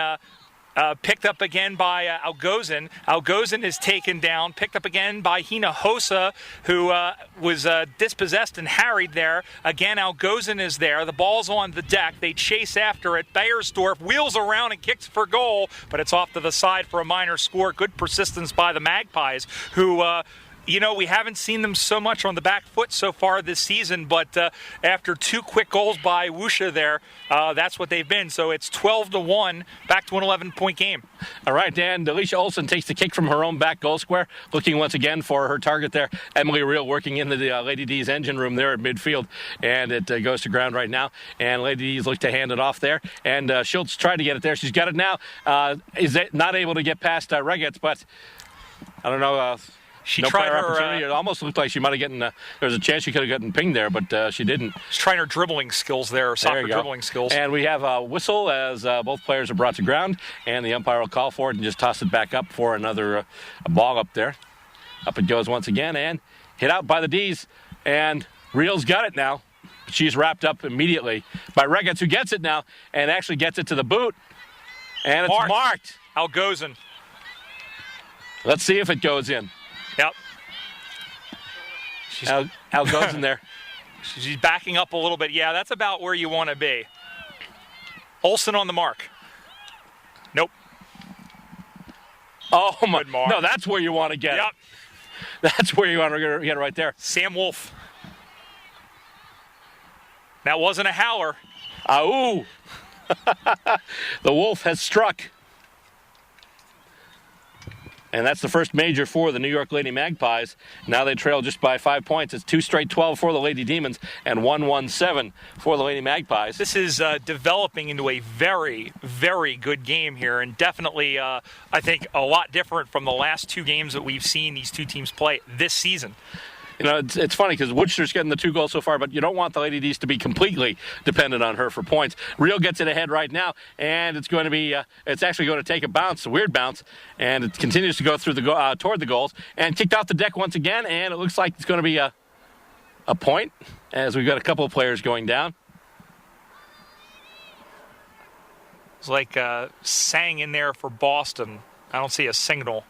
picked up again by Algozin. Algozin is taken down, picked up again by Hinojosa, who was dispossessed and harried there. Again, Algozin is there. The ball's on the deck. They chase after it. Bayersdorf wheels around and kicks for goal, but it's off to the side for a minor score. Good persistence by the Magpies, who... we haven't seen them so much on the back foot so far this season, but after two quick goals by Wusha there, that's what they've been. So it's 12-1, back to an 11-point game. All right, Dan. Alicia Olsen takes the kick from her own back goal square, looking once again for her target there. Emily Real working in the Lady D's engine room there at midfield, and it goes to ground right now. And Lady D's look to hand it off there, and Schultz tried to get it there. She's got it now. Is not able to get past Regetz, but I don't know. She no tried prior her. Opportunity. It almost looked like she might have gotten. There was a chance she could have gotten pinged there, but she didn't. She's trying her dribbling skills there, soccer dribbling skills. And we have a whistle as both players are brought to ground, and the umpire will call for it and just toss it back up for another a ball up there. Up it goes once again, and hit out by the D's. And Real's got it now. She's wrapped up immediately by Regetz, who gets it now and actually gets it to the boot. And it's marked. Algozin. Let's see if it goes in. Yep. Al goes in there. She's backing up a little bit. Yeah, that's about where you want to be. Olsen on the mark. Nope. Oh, my. Good mark. No, that's where you want to get it. That's where you want to get it right there. Sam Wolf. That wasn't a howler. Ooh. The Wolf has struck. And that's the first major for the New York Lady Magpies. Now they trail just by 5 points. It's 2 straight 12 for the Lady Demons and 1-1-7 for the Lady Magpies. This is developing into a very, very good game here, and definitely, I think, a lot different from the last two games that we've seen these two teams play this season. You know, it's funny because Wuchner's getting the 2 goals so far, but you don't want the Lady D's to be completely dependent on her for points. Real gets it ahead right now, and it's going to be, it's actually going to take a bounce, a weird bounce, and it continues to go through the toward the goals, and kicked off the deck once again, and it looks like it's going to be a point, as we've got a couple of players going down. It's like Sang in there for Boston. I don't see a signal.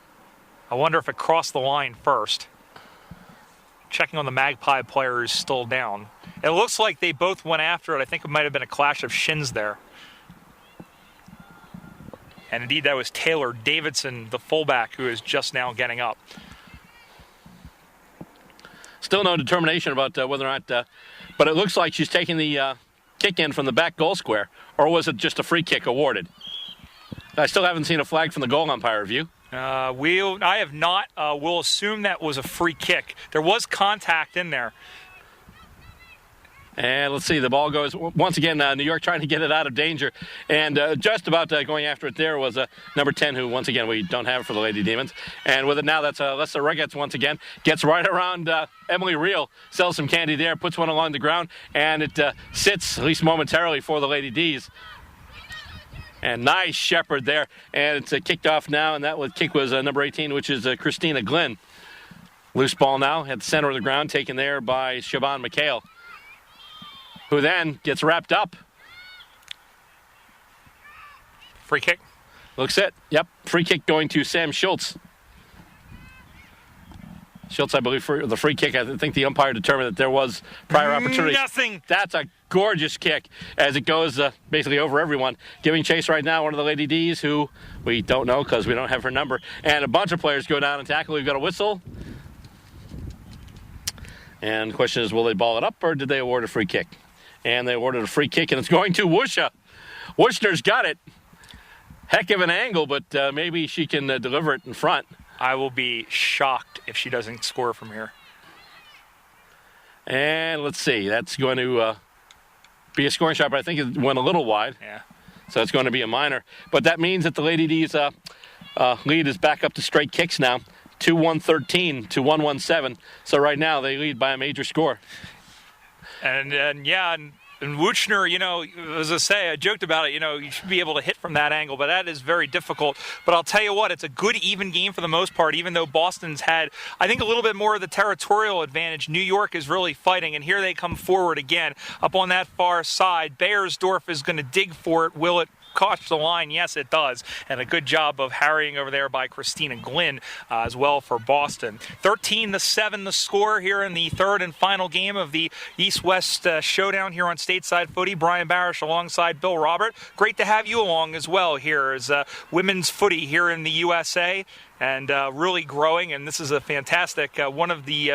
I wonder if it crossed the line first. Checking on the Magpie player who's still down. It looks like they both went after it. I think it might have been a clash of shins there. And indeed, that was Taylor Davidson, the fullback, who is just now getting up. Still no determination about whether or not, but it looks like she's taking the kick in from the back goal square, or was it just a free kick awarded? I still haven't seen a flag from the goal umpire review. I have not. We'll assume that was a free kick. There was contact in there. And let's see, the ball goes, once again, New York trying to get it out of danger. And just about going after it there was number 10, who, once again, we don't have for the Lady Demons. And with it now, that's Lessa Regetz once again. Gets right around Emily Reel, sells some candy there, puts one along the ground, and it sits, at least momentarily, for the Lady D's. And nice shepherd there. And it's kicked off now, and that kick was number 18, which is Christina Glynn. Loose ball now at the center of the ground, taken there by Siobhan McHale, who then gets wrapped up. Free kick. Looks it. Yep. Free kick going to Sam Schultz. Schultz, I believe, for the free kick. I think the umpire determined that there was prior opportunity. Nothing. That's a gorgeous kick as it goes basically over everyone. Giving chase right now, one of the Lady D's, who we don't know because we don't have her number. And a bunch of players go down and tackle. We've got a whistle. And the question is, will they ball it up or did they award a free kick? And they awarded a free kick, and it's going to Woosha. Wushner's got it. Heck of an angle, but maybe she can deliver it in front. I will be shocked if she doesn't score from here. And let's see. That's going to be a scoring shot, but I think it went a little wide. Yeah. So it's going to be a minor. But that means that the Lady D's lead is back up to straight kicks now. 2-1-13 to 1-1-7. So right now they lead by a major score. And Wuchner, as I say, I joked about it, you should be able to hit from that angle, but that is very difficult. But I'll tell you what, it's a good even game for the most part, even though Boston's had, I think, a little bit more of the territorial advantage. New York is really fighting, and here they come forward again up on that far side. Beiersdorf is going to dig for it. Will it catch the line? Yes, it does. And a good job of harrying over there by Christina Glynn as well for Boston. 13-7 the score here in the third and final game of the East-West showdown here on Stateside Footy. Brian Barish alongside Bill Robert. Great to have you along as well here as women's footy here in the USA, and really growing. And this is a fantastic one of the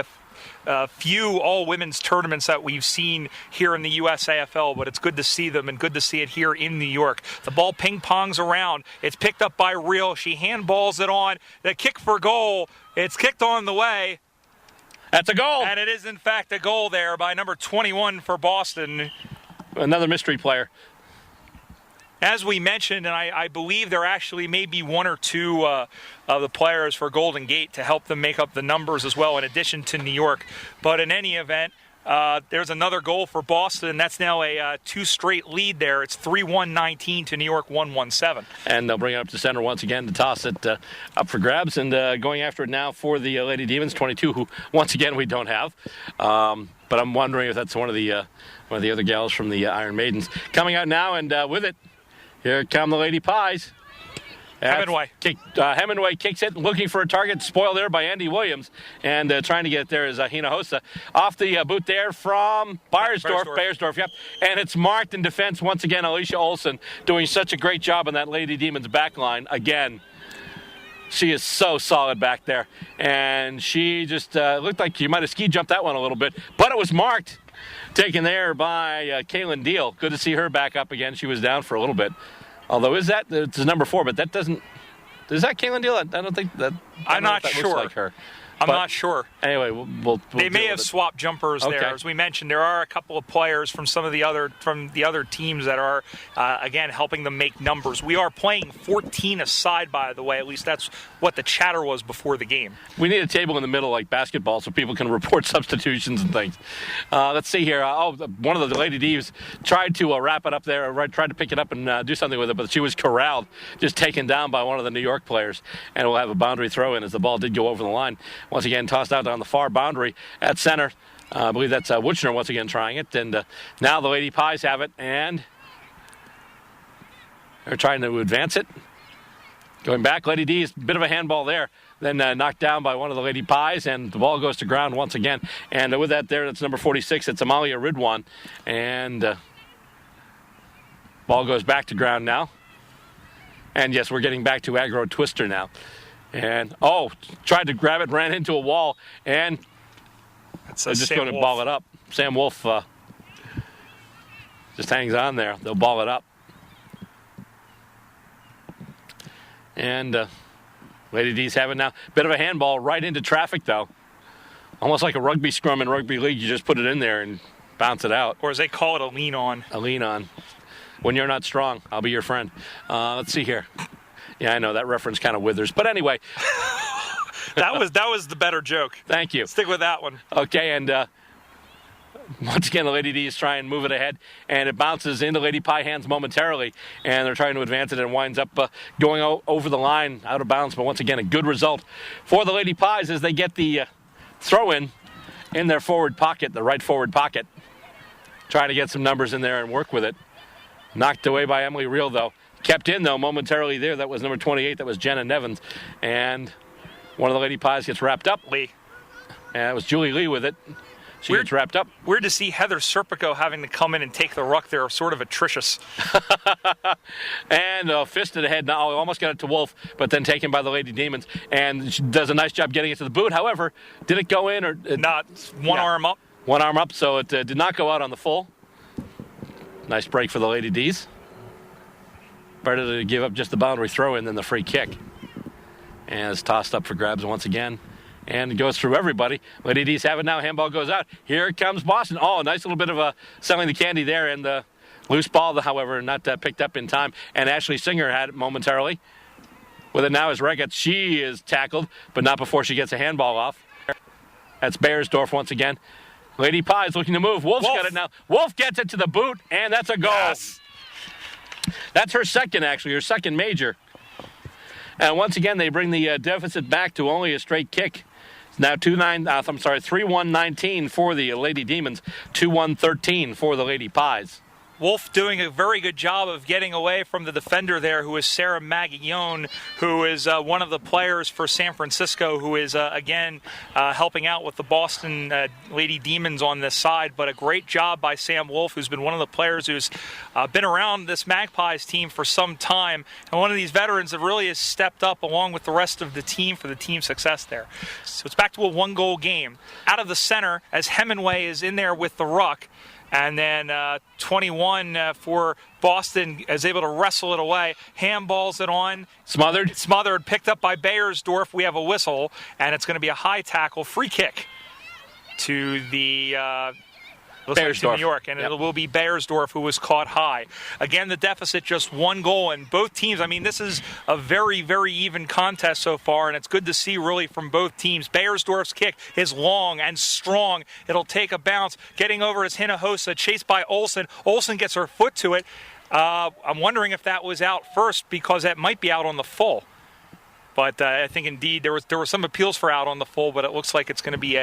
few all-women's tournaments that we've seen here in the USAFL, but it's good to see them and good to see it here in New York. The ball ping-pongs around. It's picked up by Reel. She handballs it on. The kick for goal. It's kicked on the way. That's a goal. And it is, in fact, a goal there by number 21 for Boston. Another mystery player. As we mentioned, and I believe there actually may be one or two of the players for Golden Gate to help them make up the numbers as well, in addition to New York. But in any event, there's another goal for Boston. That's now a two-straight lead there. It's 3-1-19 to New York 1-1-7. And they'll bring it up to center once again to toss it up for grabs. And going after it now for the Lady Demons, 22, who, once again, we don't have. But I'm wondering if that's one of the other gals from the Iron Maidens. Coming out now, and with it, here come the Lady Pies. Hemingway. Hemingway kicks it, looking for a target. Spoiled there by Andy Williams. And trying to get it there is Hinojosa. Off the boot there from Beiersdorf, yep. And it's marked in defense once again. Alicia Olsen doing such a great job on that Lady Demons back line again. She is so solid back there. And she just looked like she might have ski jumped that one a little bit. But it was marked. Taken there by Kaylin Deal. Good to see her back up again. She was down for a little bit. Although, it's number 4, but that doesn't... Is that Kaylin Deal? I don't think that... I'm not sure. Looks like her. I'm not sure. Anyway, we'll they may have swapped jumpers there. As we mentioned, there are a couple of players from some of the other teams that are again helping them make numbers. We are playing 14 aside, by the way. At least that's what the chatter was before the game. We need a table in the middle like basketball so people can report substitutions and things. Let's see here. One of the Lady Deves tried to wrap it up there, tried to pick it up and do something with it, but she was corralled, just taken down by one of the New York players, and we'll have a boundary throw in as the ball did go over the line. Once again, tossed out on the far boundary at center. I believe that's Wuchner once again trying it. And now the Lady Pies have it, and they're trying to advance it. Going back, Lady D's, bit of a handball there. Then knocked down by one of the Lady Pies, and the ball goes to ground once again. And with that there, that's number 46. It's Amalia Ridwan. And ball goes back to ground now. And, yes, we're getting back to aggro twister now. And, tried to grab it, ran into a wall, and they're just going to ball it up. Sam Wolf just hangs on there. They'll ball it up. And Lady D's have it now. Bit of a handball right into traffic, though. Almost like a rugby scrum in rugby league. You just put it in there, and Bounce it out. Or as they call it, a lean on. A lean on. When you're not strong, I'll be your friend. Let's see here. Yeah, I know that reference kind of withers. But anyway. That was the better joke. Thank you. Stick with that one. Okay, and once again, the Lady D's try and move it ahead, and it bounces into Lady Pie hands momentarily, and they're trying to advance it and winds up going over the line, out of bounds. But once again, a good result for the Lady Pies as they get the throw-in their forward pocket, the right forward pocket. Trying to get some numbers in there and work with it. Knocked away by Emily Reel, though. Kept in, though, momentarily there. That was number 28. That was Jenna Nevins. And one of the Lady Pies gets wrapped up. Lee. And it was Julie Lee with it. She gets wrapped up. Weird to see Heather Serpico having to come in and take the ruck there, sort of atrocious. And fisted ahead. Now almost got it to Wolf, but then taken by the Lady Demons. And she does a nice job getting it to the boot. However, did it go in or not? One arm up. One arm up, so it did not go out on the full. Nice break for the Lady D's. Better to give up just the boundary throw in than the free kick. And it's tossed up for grabs once again. And it goes through everybody. Lady D's have it now. Handball goes out. Here comes Boston. Oh, a nice little bit of selling the candy there. And the loose ball, however, not picked up in time. And Ashley Singer had it momentarily. With it now is Regetz. She is tackled, but not before she gets a handball off. That's Beiersdorf once again. Lady Pies looking to move. Wolf's got it now. Wolf gets it to the boot, and that's a goal. Yes. That's her second, actually, her second major. And once again, they bring the deficit back to only a straight kick. It's now 3-1-19 for the Lady Demons, 2-1-13 for the Lady Pies. Wolf doing a very good job of getting away from the defender there, who is Sarah Maguillon, who is one of the players for San Francisco, who is, again, helping out with the Boston Lady Demons on this side. But a great job by Sam Wolf, who's been one of the players who's been around this Magpies team for some time. And one of these veterans that really has stepped up along with the rest of the team for the team's success there. So it's back to a one-goal game. Out of the center, as Hemingway is in there with the ruck. And then 21 for Boston is able to wrestle it away. Handballs it on. Smothered, picked up by Beiersdorf. We have a whistle, and it's going to be a high tackle, free kick to the New York, and it will be Beiersdorf who was caught high. Again, the deficit just one goal, and both teams, I mean, this is a very, very even contest so far, and it's good to see really from both teams. Beiersdorf's kick is long and strong. It'll take a bounce. Getting over is Hinojosa, chased by Olsen. Olsen gets her foot to it. I'm wondering if that was out first, because that might be out on the full. But I think indeed there were some appeals for out on the full, but it looks like it's going to be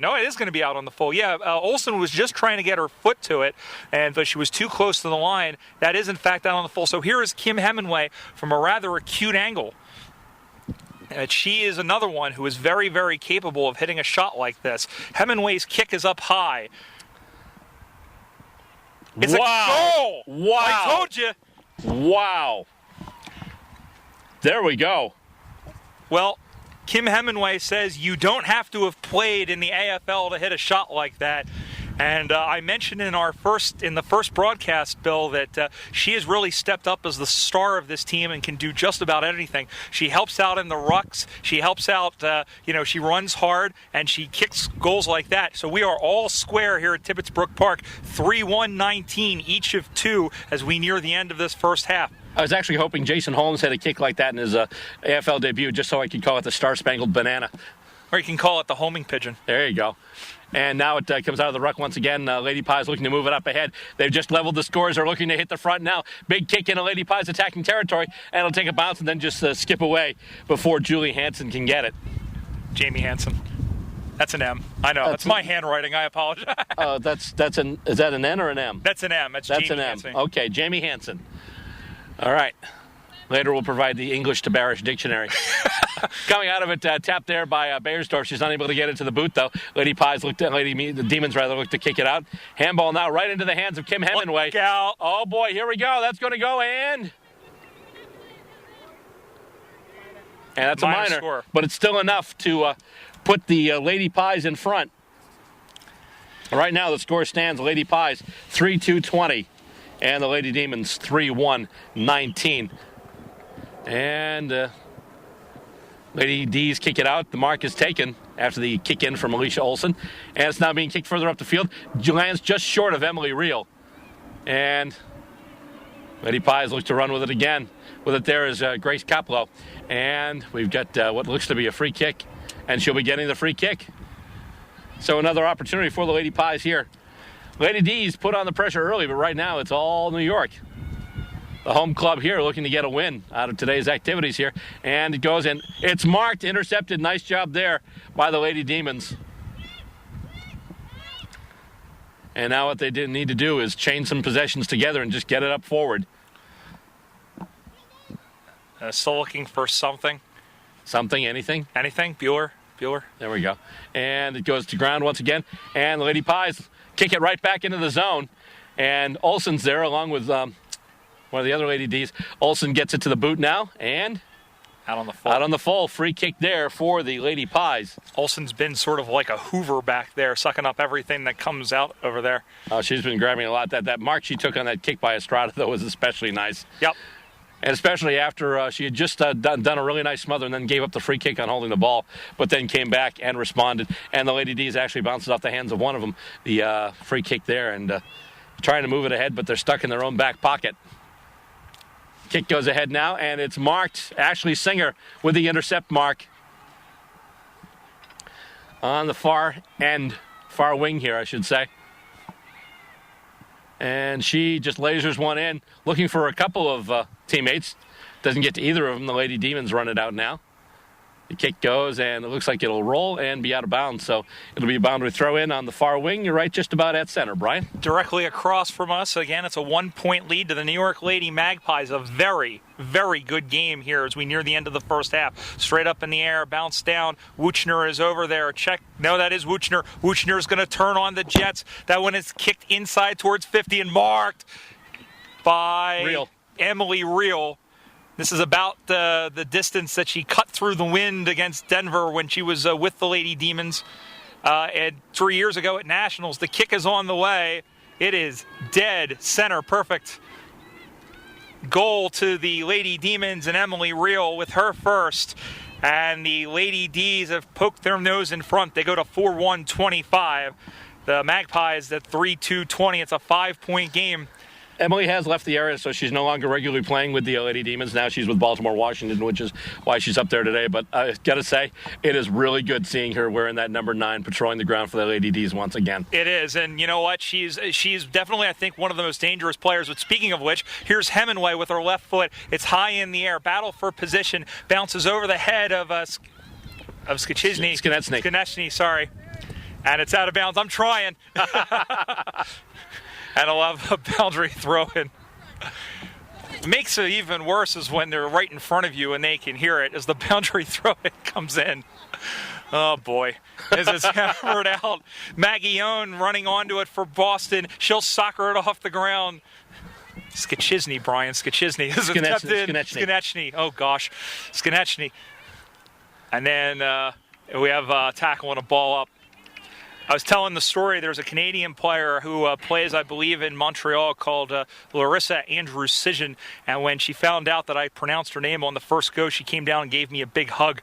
no, it is going to be out on the full. Yeah, Olsen was just trying to get her foot to it, but she was too close to the line. That is, in fact, out on the full. So here is Kim Hemingway from a rather acute angle. She is another one who is very, very capable of hitting a shot like this. Hemingway's kick is up high. It's a goal! Wow! I told you! Wow! There we go. Well, Kim Hemingway says you don't have to have played in the AFL to hit a shot like that. And I mentioned in the first broadcast, Bill, that she has really stepped up as the star of this team and can do just about anything. She helps out in the rucks. She helps out, she runs hard, and she kicks goals like that. So we are all square here at Tibbetts Brook Park, 3-1-19, each of two, as we near the end of this first half. I was actually hoping Jason Holmes had a kick like that in his AFL debut, just so I could call it the Star Spangled Banana. Or you can call it the homing pigeon. There you go. And now it comes out of the ruck once again. Lady Pies looking to move it up ahead. They've just leveled the scores. They're looking to hit the front now. Big kick into Lady Pies attacking territory. And it'll take a bounce and then just skip away before Julie Hansen can get it. Jamie Hansen. That's an M. I know. That's my handwriting. I apologize. Is that an N or an M? That's an M. That's Jamie an M. Hansen. Okay, Jamie Hansen. All right. Later we'll provide the English to Barish dictionary. Coming out of it, tapped there by Beiersdorf. She's unable to get it to the boot, though. The Demons look to kick it out. Handball now right into the hands of Kim Hemingway. Look out. Oh, boy, here we go. That's going to go, and that's a minor. Score. But it's still enough to put the Lady Pies in front. Right now the score stands, Lady Pies 3-2-20, and the Lady Demons 3-1-19. And Lady D's kick it out. The mark is taken. after the kick in from Alicia Olsen. And it's now being kicked further up the field. Lands just short of Emily Reel. And Lady Pies looks to run with it again. With it there is Grace Caplow. And we've got what looks to be a free kick. And she'll be getting the free kick. So another opportunity for the Lady Pies here. Lady D's put on the pressure early, but right now it's all New York. The home club here looking to get a win out of today's activities here. And it goes in. It's marked, intercepted. Nice job there by the Lady Demons. And now what they didn't need to do is chain some possessions together and just get it up forward. Still looking for something. Something, anything? Anything? Bueller. There we go. And it goes to ground once again. And the Lady Pies kick it right back into the zone. And Olsen's there along with one of the other Lady Ds. Olsen gets it to the boot now. And out on the full. Out on the full. Free kick there for the Lady Pies. Olsen's been sort of like a Hoover back there, sucking up everything that comes out over there. Oh, she's been grabbing a lot. That mark she took on that kick by Estrada, though, was especially nice. Yep. And especially after she had just done a really nice smother and then gave up the free kick on holding the ball, but then came back and responded. And the Lady D's actually bounces off the hands of one of them, the free kick there, and trying to move it ahead, but they're stuck in their own back pocket. Kick goes ahead now, and it's marked. Ashley Singer with the intercept mark on the far wing here, I should say. And she just lasers one in, looking for a couple of teammates. Doesn't get to either of them. The Lady Demons run it out now. The kick goes, and it looks like it'll roll and be out of bounds. So it'll be a boundary throw in on the far wing. You're right, just about at center, Brian. Directly across from us. Again, it's a 1-point lead to the New York Lady Magpies. A very, very good game here as we near the end of the first half. Straight up in the air, bounce down. Wuchner is over there. Check. No, that is Wuchner. Wuchner is going to turn on the Jets. That one is kicked inside towards 50 and marked by Emily Reel. This is about the distance that she cut through the wind against Denver when she was with the Lady Demons. And 3 years ago at Nationals, the kick is on the way. It is dead center, perfect goal to the Lady Demons and Emily Reel with her first. And the Lady D's have poked their nose in front. They go to 4-1-25. The Magpies at 3-2-20. It's a 5-point game. Emily has left the area, so she's no longer regularly playing with the Lady Demons. Now she's with Baltimore Washington, which is why she's up there today. But I got to say, it is really good seeing her wearing that number 9, patrolling the ground for the Lady Ds once again. It is, and you know what? She's definitely, I think, one of the most dangerous players. But speaking of which, here's Hemingway with her left foot. It's high in the air. Battle for position. Bounces over the head of Skonechny, sorry. And it's out of bounds. I'm trying. And I'll have a boundary throw-in. Makes it even worse is when they're right in front of you and they can hear it as the boundary throw-in comes in. Oh, boy. As it's hammered out. Maggie Owen running onto it for Boston. She'll soccer it off the ground. Skonechny, Brian. Skonechny. Skonechny. Oh, gosh. Skonechny. And then we have tackle and a ball up. I was telling the story, there's a Canadian player who plays, I believe, in Montreal called Larissa Andrews-Sijan, and when she found out that I pronounced her name on the first go, she came down and gave me a big hug.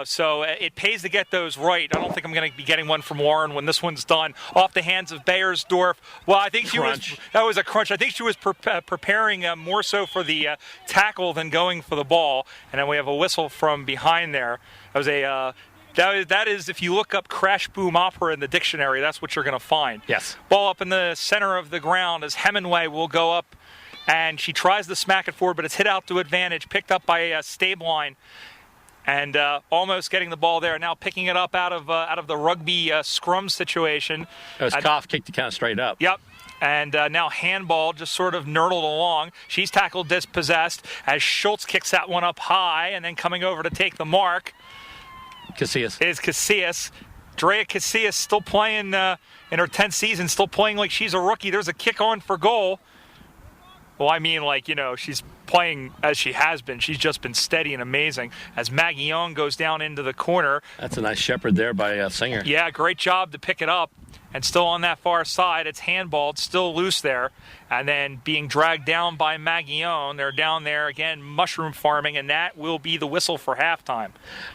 So it pays to get those right. I don't think I'm going to be getting one from Warren when this one's done. Off the hands of Beyersdorf. Well, I think that was a crunch. I think she was preparing more so for the tackle than going for the ball, and then we have a whistle from behind there. That was a... That is, if you look up crash boom opera in the dictionary, that's what you're going to find. Yes. Ball up in the center of the ground as Hemingway will go up, and she tries to smack it forward, but it's hit out to advantage, picked up by Stabline, and almost getting the ball there. Now picking it up out of the rugby scrum situation. It was Koff kicked it kind of straight up. Yep. And now handball just sort of nurdled along. She's tackled dispossessed as Schultz kicks that one up high, and then coming over to take the mark. Casillas. Is Casillas. Drea Casillas still playing in her 10th season, still playing like she's a rookie. There's a kick on for goal. Well, I mean, she's playing as she has been. She's just been steady and amazing. As Maggie Young goes down into the corner. That's a nice shepherd there by Singer. Yeah, great job to pick it up. And still on that far side, it's handballed, still loose there. And then being dragged down by Maggie Young. They're down there again, mushroom farming, and that will be the whistle for halftime.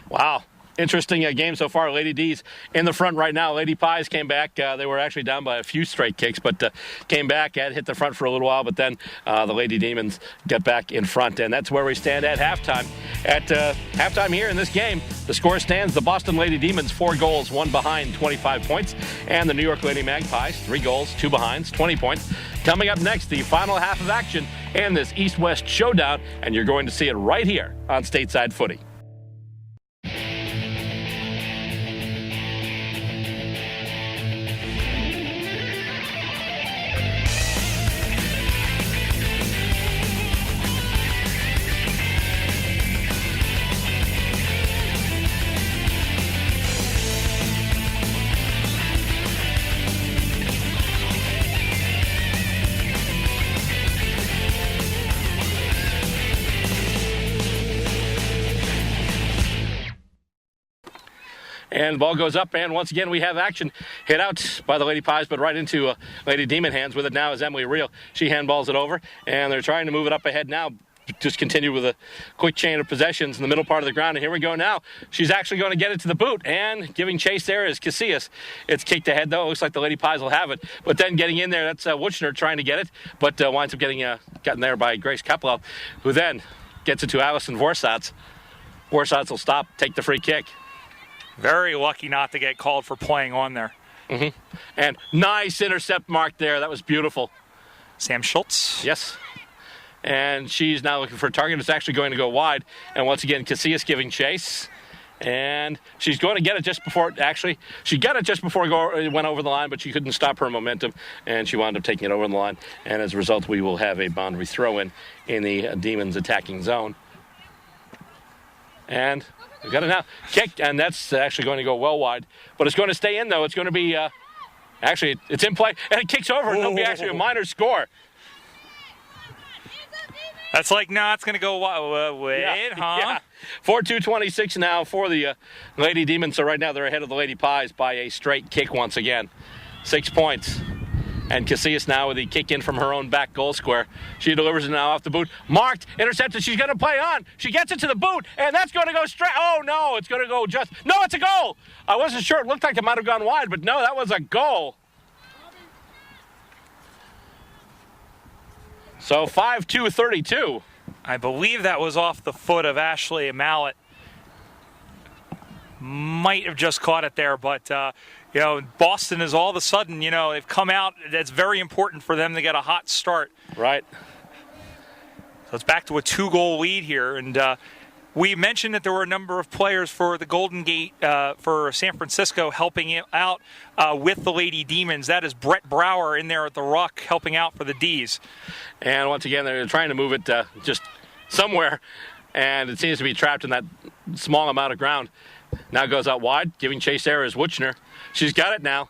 Wow. Interesting game so far. Lady D's in the front right now. Lady Pies came back. They were actually down by a few straight kicks, but came back and hit the front for a little while. But then the Lady Demons get back in front, and that's where we stand at halftime. At halftime here in this game, the score stands: the Boston Lady Demons 4 goals, 1 behind, 25 points, and the New York Lady Magpies 3 goals, 2 behinds, 20 points. Coming up next, the final half of action and this East-West showdown, and you're going to see it right here on Stateside Footy. And the ball goes up, and once again we have action. Hit out by the Lady Pies, but right into Lady Demon hands. With it now is Emily Reel. She handballs it over, and they're trying to move it up ahead now. Just continue with a quick chain of possessions in the middle part of the ground. And here we go now. She's actually going to get it to the boot, and giving chase there is Casillas. It's kicked ahead, though. It looks like the Lady Pies will have it. But then getting in there, that's Wuchner trying to get it, but winds up getting gotten there by Grace Kaplow, who then gets it to Allison Vorsatz. Vorsatz will stop, take the free kick. Very lucky not to get called for playing on there. Mm-hmm. And nice intercept mark there. That was beautiful. Sam Schultz. Yes. And she's now looking for a target. It's actually going to go wide. And once again, Casillas giving chase. And she's going to get it just before, actually, she got it just before it went over the line, but she couldn't stop her momentum, and she wound up taking it over the line. And as a result, we will have a boundary throw-in in the Demons attacking zone. And we've got it now. Kick, and that's actually going to go well wide. But it's going to stay in, though. It's going to be, actually, it's in play, and it kicks over, and it'll be actually a minor score. That's like, no, it's going to go wait, huh? Yeah. 4-2-26 now for the Lady Demons. So right now they're ahead of the Lady Pies by a straight kick once again. 6 points. And Casillas now with the kick in from her own back goal square. She delivers it now off the boot. Marked, intercepted. She's going to play on. She gets it to the boot, and that's going to go straight. Oh, no, it's going to go just. No, it's a goal. I wasn't sure. It looked like it might have gone wide, but no, that was a goal. So 5-2-32. I believe that was off the foot of Ashley Mallet. Might have just caught it there, but Boston is all of a sudden, they've come out. That's very important for them to get a hot start. Right. So it's back to a 2-goal lead here, and we mentioned that there were a number of players for the Golden Gate for San Francisco helping out with the Lady Demons. That is Brett Brower in there at the ruck helping out for the D's. And once again, they're trying to move it just somewhere, and it seems to be trapped in that small amount of ground. Now goes out wide, giving chase there is Wuchner. She's got it now.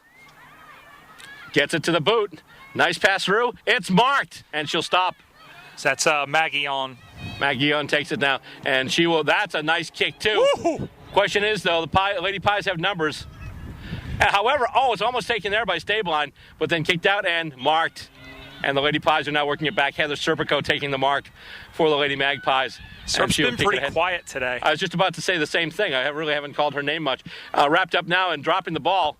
Gets it to the boot. Nice pass through. It's marked, and she'll stop. So that's Maggie on. Maggie on takes it now, and she will. That's a nice kick, too. Woo! Question is, though, the Lady Pies have numbers. However, it's almost taken there by Stabline, but then kicked out and marked. And the Lady Pies are now working it back. Heather Serpico taking the mark for the Lady Magpies. Serp's been pretty quiet today. I was just about to say the same thing. I really haven't called her name much. Wrapped up now and dropping the ball.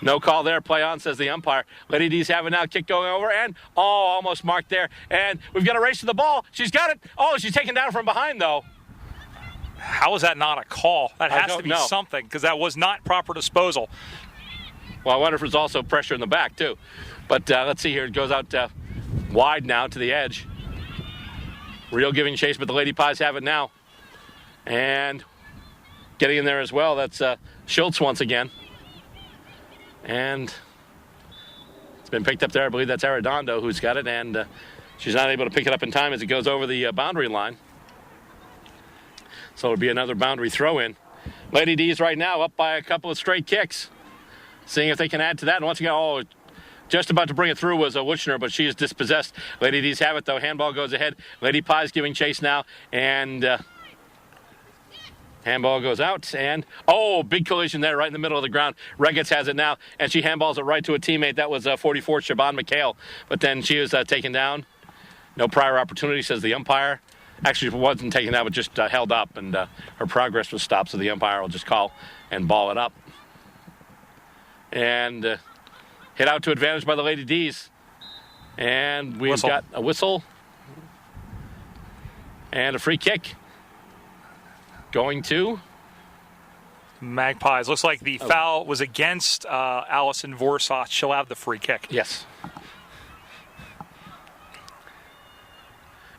No call there. Play on, says the umpire. Lady D's have it now. Kick going over, and almost marked there. And we've got a race to the ball. She's got it. She's taken down from behind, though. How is that not a call? That has to be something, because that was not proper disposal. Well, I wonder if there's also pressure in the back, too. But let's see here. It goes out wide now to the edge. Real giving chase, but the Lady Pies have it now. And getting in there as well, that's Schultz once again. And it's been picked up there. I believe that's Arredondo who's got it, and she's not able to pick it up in time as it goes over the boundary line. So it'll be another boundary throw-in. Lady D's right now up by a couple of straight kicks. Seeing if they can add to that. And once again, just about to bring it through was a Wuchner, but she is dispossessed. Lady D's have it, though. Handball goes ahead. Lady Pies giving chase now. And handball goes out. And, big collision there right in the middle of the ground. Regetz has it now, and she handballs it right to a teammate. That was 44, Siobhan McHale. But then she was taken down. No prior opportunity, says the umpire. actually wasn't taken out, but just held up, and her progress was stopped, so the umpire will just call and ball it up. And hit out to advantage by the Lady D's. And we've got a whistle and a free kick going to Magpies. Looks like the foul was against Allison Vorsach. She'll have the free kick. Yes.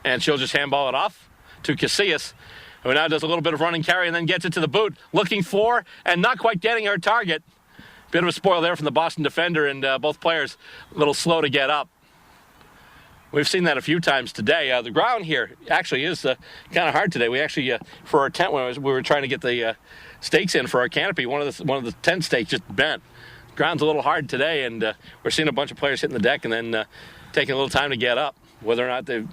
And she'll just handball it off to Casillas, who now does a little bit of running carry and then gets it to the boot, looking for and not quite getting her target. Bit of a spoil there from the Boston defender, and both players a little slow to get up. We've seen that a few times today. The ground here actually is kind of hard today. We actually, for our tent, when we were trying to get the stakes in for our canopy, one of the tent stakes just bent. The ground's a little hard today, and we're seeing a bunch of players hitting the deck and then taking a little time to get up. Whether or not they,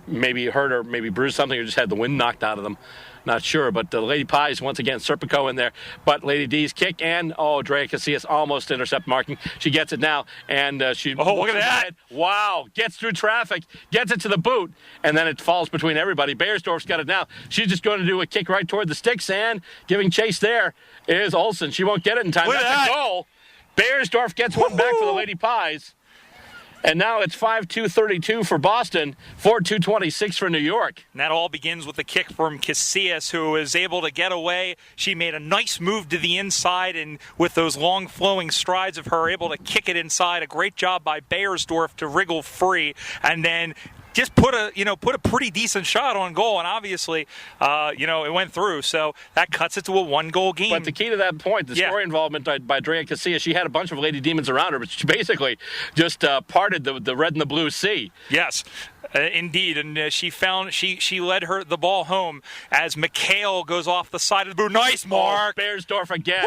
maybe hurt or maybe bruised something or just had the wind knocked out of them, not sure. But the Lady Pies, once again, Serpico in there. But Lady D's kick, and Drea Casillas almost intercept marking. She gets it now, and she... Oh, look at that! Wow, gets through traffic, gets it to the boot, and then it falls between everybody. Beiersdorf's got it now. She's just going to do a kick right toward the sticks, and giving chase there is Olsen. She won't get it in time. That's a goal. Beiersdorf gets one back for the Lady Pies. And now it's 5-2-32 for Boston, 4-2-26 for New York. And that all begins with a kick from Casillas, who was able to get away. She made a nice move to the inside, and with those long flowing strides of her, able to kick it inside. A great job by Beiersdorf to wriggle free, and then just put a pretty decent shot on goal, and obviously, it went through. So that cuts it to a 1-goal game. But the key to that point, the scoring involvement by Drea Casillas, she had a bunch of Lady Demons around her, but she basically just parted the red and the blue sea. Yes. Indeed, and she led the ball home as McHale goes off the side of the boot. Nice mark! Beiersdorf again.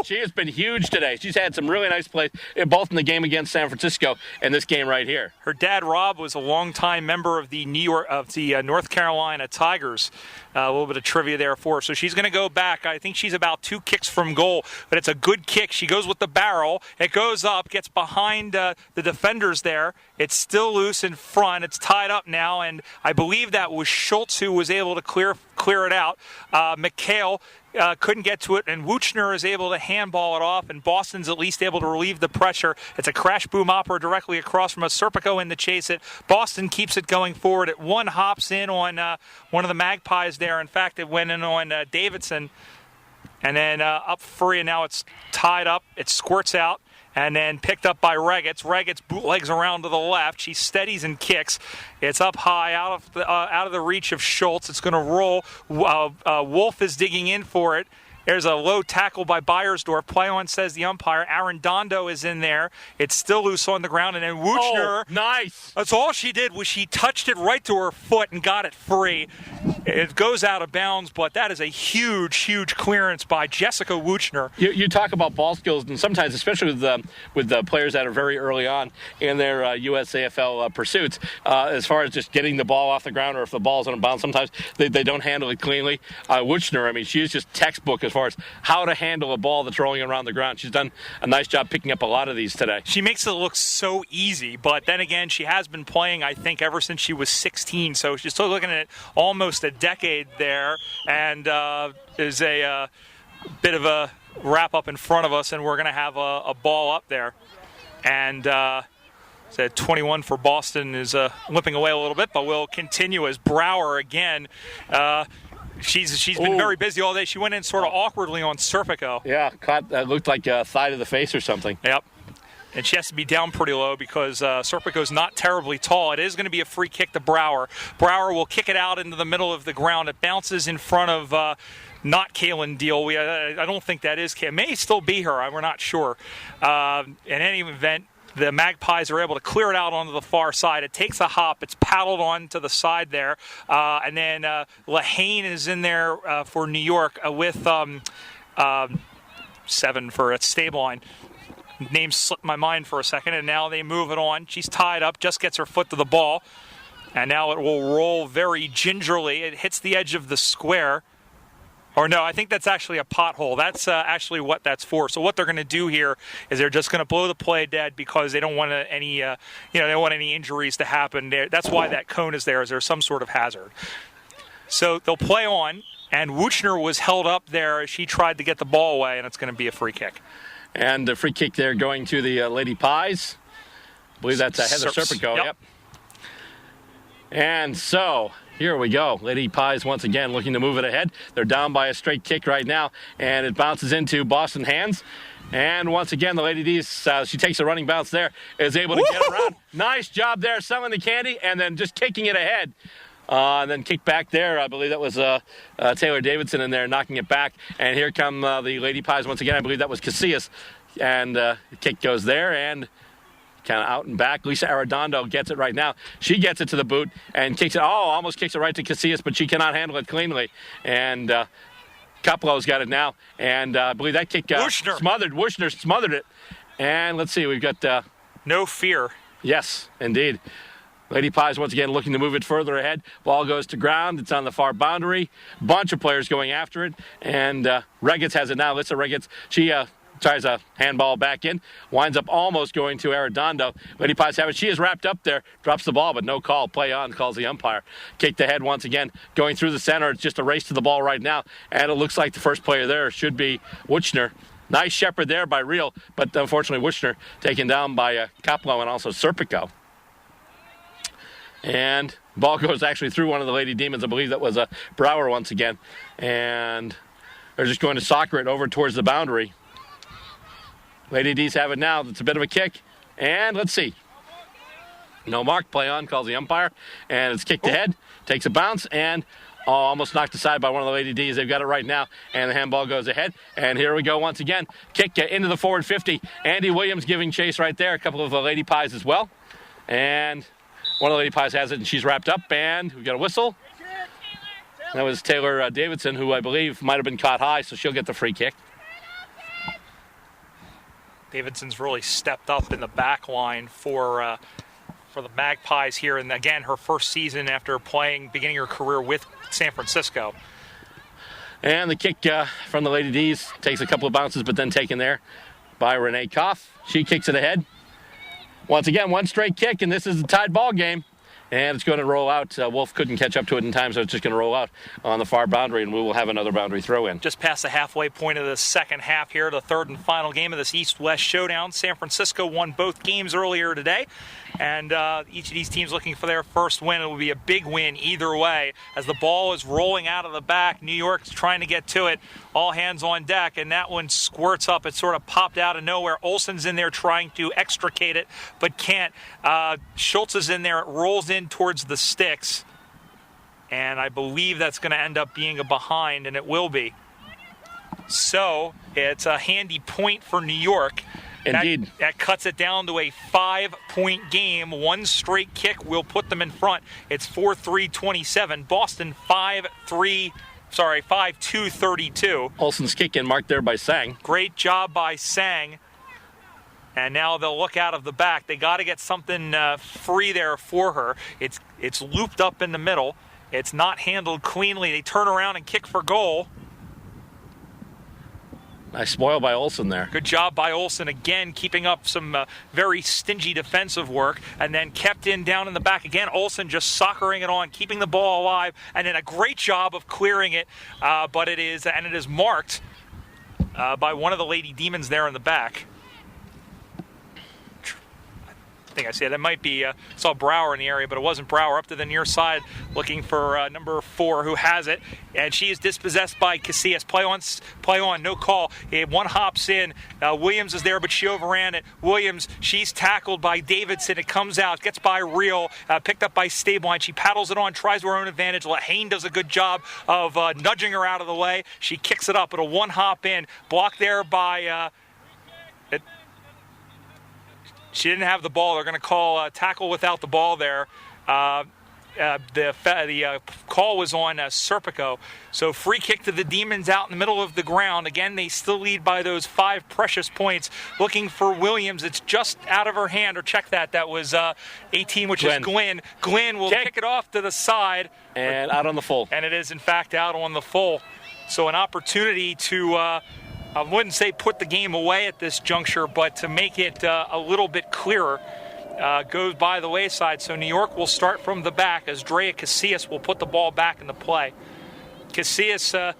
She has been huge today. She's had some really nice plays, both in the game against San Francisco and this game right here. Her dad, Rob, was a longtime member of the North Carolina Tigers. A little bit of trivia there for her. So she's going to go back. I think she's about 2 kicks from goal, but it's a good kick. She goes with the barrel. It goes up, gets behind the defenders there. It's still loose in front. It's tied up now, and I believe that was Schultz who was able to clear it out. McHale couldn't get to it, and Wuchner is able to handball it off, and Boston's at least able to relieve the pressure. It's a crash boom opera directly across from a Serpico in to chase it. Boston keeps it going forward. It hops in on one of the Magpies there. In fact, it went in on Davidson, and then up free, and now it's tied up. It squirts out, and then picked up by Regetz. Regetz bootlegs around to the left. She steadies and kicks. It's up high, out of the reach of Schultz. It's going to roll. Wolf is digging in for it. There's a low tackle by Beiersdorf. Play on, says the umpire. Arredondo is in there. It's still loose on the ground. And then Wuchner. Oh, nice. That's all she did was she touched it right to her foot and got it free. It goes out of bounds, but that is a huge, huge clearance by Jessica Wuchner. You talk about ball skills, and sometimes, especially with the players that are very early on in their USAFL pursuits, as far as just getting the ball off the ground or if the ball's on a bounce, sometimes they don't handle it cleanly. Wuchner, I mean, she is just textbook as far as how to handle a ball that's rolling around the ground. She's done a nice job picking up a lot of these today. She makes it look so easy, but then again, she has been playing, I think, ever since she was 16, so she's still looking at almost a decade there, and there's a bit of a wrap-up in front of us, and we're going to have a ball up there. And 21 for Boston is limping away a little bit, but we'll continue as Brower again. She's been very busy all day. She went in sort of awkwardly on Serpico. Yeah, looked like a thigh to the face or something. Yep. And she has to be down pretty low because Serpico's not terribly tall. It is going to be a free kick to Brower. Brower will kick it out into the middle of the ground. It bounces in front of not Kaylin Deal. I don't think that is Kaylin. It may still be her. We're not sure. In any event, the Magpies are able to clear it out onto the far side. It takes a hop. It's paddled on to the side there. And then Lehane is in there for New York with 7 for a stable line. Name slipped my mind for a second, and now they move it on. She's tied up, just gets her foot to the ball. And now it will roll very gingerly. It hits the edge of the square. Or no, I think that's actually a pothole. That's actually what that's for. So what they're going to do here is they're just going to blow the play dead because they don't want any, they don't want any injuries to happen. That's why that cone is there. Is there some sort of hazard? So they'll play on, and Wuchner was held up there as she tried to get the ball away, and it's going to be a free kick. And the free kick there going to the Lady Pies. I believe that's Heather Serpico. Yep. And so here we go. Lady Pies once again looking to move it ahead. They're down by a straight kick right now, and it bounces into Boston hands. And once again, the Lady D's, she takes a running bounce there, is able to get around. Nice job there, selling the candy, and then just kicking it ahead. And then kick back there. I believe that was Taylor Davidson in there knocking it back. And here come the Lady Pies once again. I believe that was Casillas. And the kick goes there and kind of out and back. Lisa Arredondo gets it right now. She gets it to the boot and kicks it. Oh, almost kicks it right to Casillas, but she cannot handle it cleanly. And Kaplo's got it now. And I believe that kick Wuchner smothered it. And let's see, we've got... no fear. Yes, indeed. Lady Pies once again looking to move it further ahead. Ball goes to ground. It's on the far boundary. Bunch of players going after it. And Regetz has it now. Lisa Regetz, she tries a handball back in. Winds up almost going to Arredondo. Lady Pies have it. She is wrapped up there. Drops the ball, but no call. Play on, calls the umpire. Kicked ahead once again. Going through the center. It's just a race to the ball right now. And it looks like the first player there should be Wuchner. Nice shepherd there by Reel, but unfortunately Wuchner taken down by Kaplo and also Serpico. And ball goes actually through one of the Lady Demons. I believe that was Brower once again. And they're just going to soccer it over towards the boundary. Lady D's have it now. It's a bit of a kick. And let's see. No mark. Play on, calls the umpire. And it's kicked ahead. Takes a bounce and almost knocked aside by one of the Lady D's. They've got it right now. And the handball goes ahead. And here we go once again. Kick into the forward 50. Andy Williams giving chase right there. A couple of Lady Pies as well. And... one of the Lady Pies has it, and she's wrapped up, and we've got a whistle. That was Taylor Davidson, who I believe might have been caught high, so she'll get the free kick. Davidson's really stepped up in the back line for the Magpies here, and again, her first season after beginning her career with San Francisco. And the kick from the Lady D's takes a couple of bounces, but then taken there by Renee Koff. She kicks it ahead. Once again, one straight kick, and this is a tied ball game. And it's going to roll out. Wolf couldn't catch up to it in time, so it's just going to roll out on the far boundary, and we will have another boundary throw in. Just past the halfway point of the second half here, the third and final game of this East-West showdown. San Francisco won both games earlier today, and each of these teams looking for their first win. It will be a big win either way. As the ball is rolling out of the back, New York's trying to get to it. All hands on deck, and that one squirts up. It sort of popped out of nowhere. Olsen's in there trying to extricate it, but can't. Schultz is in there. It rolls in towards the sticks, and I believe that's going to end up being a behind, and it will be. So it's a handy point for New York. Indeed. That cuts it down to a 5-point game. One straight kick will put them in front. It's 4-3-27. Boston 5-2-32. Olsen's kick in marked there by Sang. Great job by Sang. And now they'll look out of the back. They got to get something free there for her. It's looped up in the middle. It's not handled cleanly. They turn around and kick for goal. Nice spoil by Olsen there. Good job by Olsen again, keeping up some very stingy defensive work, and then kept in down in the back again. Olsen just soccering it on, keeping the ball alive, and then a great job of clearing it. But it is marked by one of the Lady Demons there in the back. I think I said that might be saw Brower in the area, but it wasn't Brower. Up to the near side, looking for number 4, who has it, and she is dispossessed by Casillas. Play on, no call. One hops in. Williams is there, but she overran it. Williams, she's tackled by Davidson. It comes out, gets by Reel, picked up by Stabline. She paddles it on, tries to her own advantage. Lahane does a good job of nudging her out of the way. She kicks it up. It'll one hop in, blocked there by. She didn't have the ball. They're going to call tackle without the ball there. The call was on Serpico. So free kick to the Demons out in the middle of the ground. Again, they still lead by those 5 precious points. Looking for Williams. It's just out of her hand. Or check that. That was 18, which is Glenn. Glenn will kick it off to the side. And out on the full. And it is, in fact, out on the full. So an opportunity to... I wouldn't say put the game away at this juncture, but to make it a little bit clearer. goes by the wayside. So New York will start from the back as Drea Casillas will put the ball back into play. Casillas,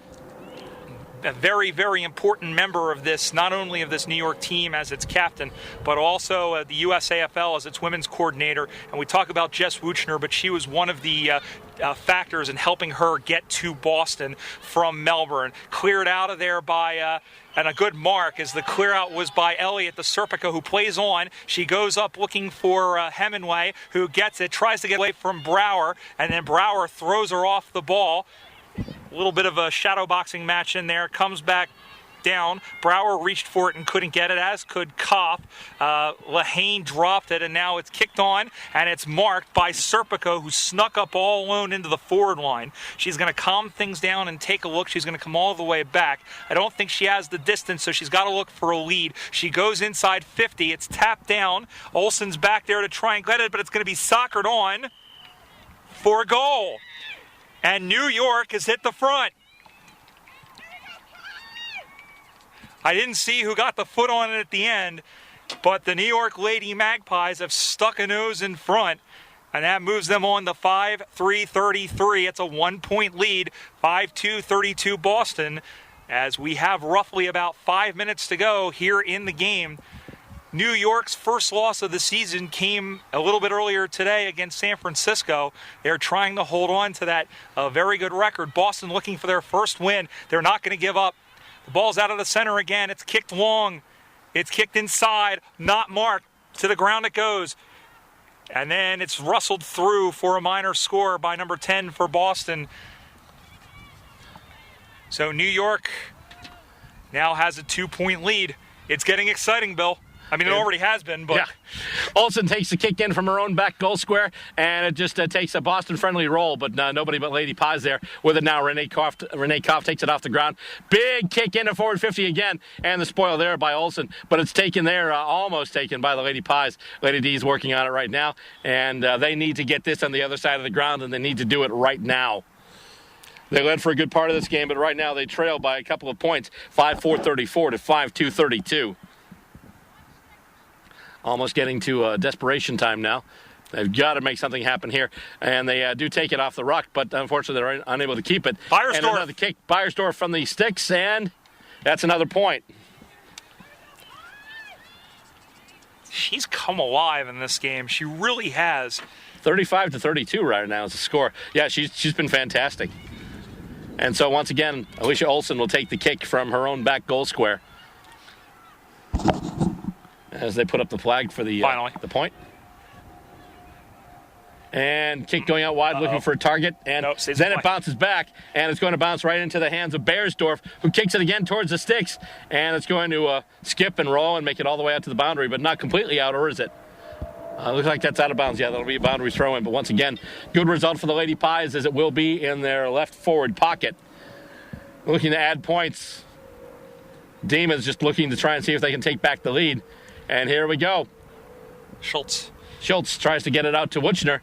a very, very important member of this, not only of this New York team as its captain, but also the U.S.A. as its women's coordinator. And we talk about Jess Wuchner, but she was one of the factors in helping her get to Boston from Melbourne. Cleared out of there by, and a good mark as the clear out was by Elliott, the Serpico, who plays on. She goes up looking for Hemingway, who gets it, tries to get away from Brower, and then Brower throws her off the ball. A little bit of a shadow boxing match in there. Comes back down. Brower reached for it and couldn't get it, as could Kopp. Lahane dropped it, and now it's kicked on, and it's marked by Serpico, who snuck up all alone into the forward line. She's going to calm things down and take a look. She's going to come all the way back. I don't think she has the distance, so she's got to look for a lead. She goes inside 50. It's tapped down. Olsen's back there to try and get it, but it's going to be soccered on for a goal. And New York has hit the front. I didn't see who got the foot on it at the end, but the New York Lady Magpies have stuck a nose in front, and that moves them on to 5-3-33. It's a 1-point lead, 5-2-32 Boston, as we have roughly about 5 minutes to go here in the game. New York's first loss of the season came a little bit earlier today against San Francisco. They're trying to hold on to that very good record. Boston looking for their first win. They're not going to give up. The ball's out of the center again. It's kicked long. It's kicked inside, not marked. To the ground it goes. And then it's rustled through for a minor score by number 10 for Boston. So New York now has a 2-point lead. It's getting exciting, Bill. I mean, it already has been, but... Yeah. Olsen takes the kick in from her own back goal square, and it just takes a Boston-friendly roll, but nobody but Lady Pies there with it now. Renee Koff takes it off the ground. Big kick into forward 50 again, and the spoil there by Olsen, but it's taken there, almost taken by the Lady Pies. Lady D's working on it right now, and they need to get this on the other side of the ground, and they need to do it right now. They led for a good part of this game, but right now they trail by a couple of points, 5-4-34 to 5-2-32. Almost getting to desperation time now. They've got to make something happen here. And they do take it off the ruck, but unfortunately they're unable to keep it. Beiersdorf. And another kick. Beiersdorf from the sticks, and that's another point. She's come alive in this game. She really has. 35-32 right now is the score. Yeah, she's been fantastic. And so once again, Alicia Olsen will take the kick from her own back goal square, as they put up the flag for the point. And kick going out wide, looking for a target. And then it bounces back, and it's going to bounce right into the hands of Beiersdorf, who kicks it again towards the sticks. And it's going to skip and roll and make it all the way out to the boundary, but not completely out, or is it? Looks like that's out of bounds. Yeah, that'll be a boundary throw-in. But once again, good result for the Lady Pies, as it will be in their left forward pocket. Looking to add points. Demons just looking to try and see if they can take back the lead. And here we go. Schultz tries to get it out to Wuchner.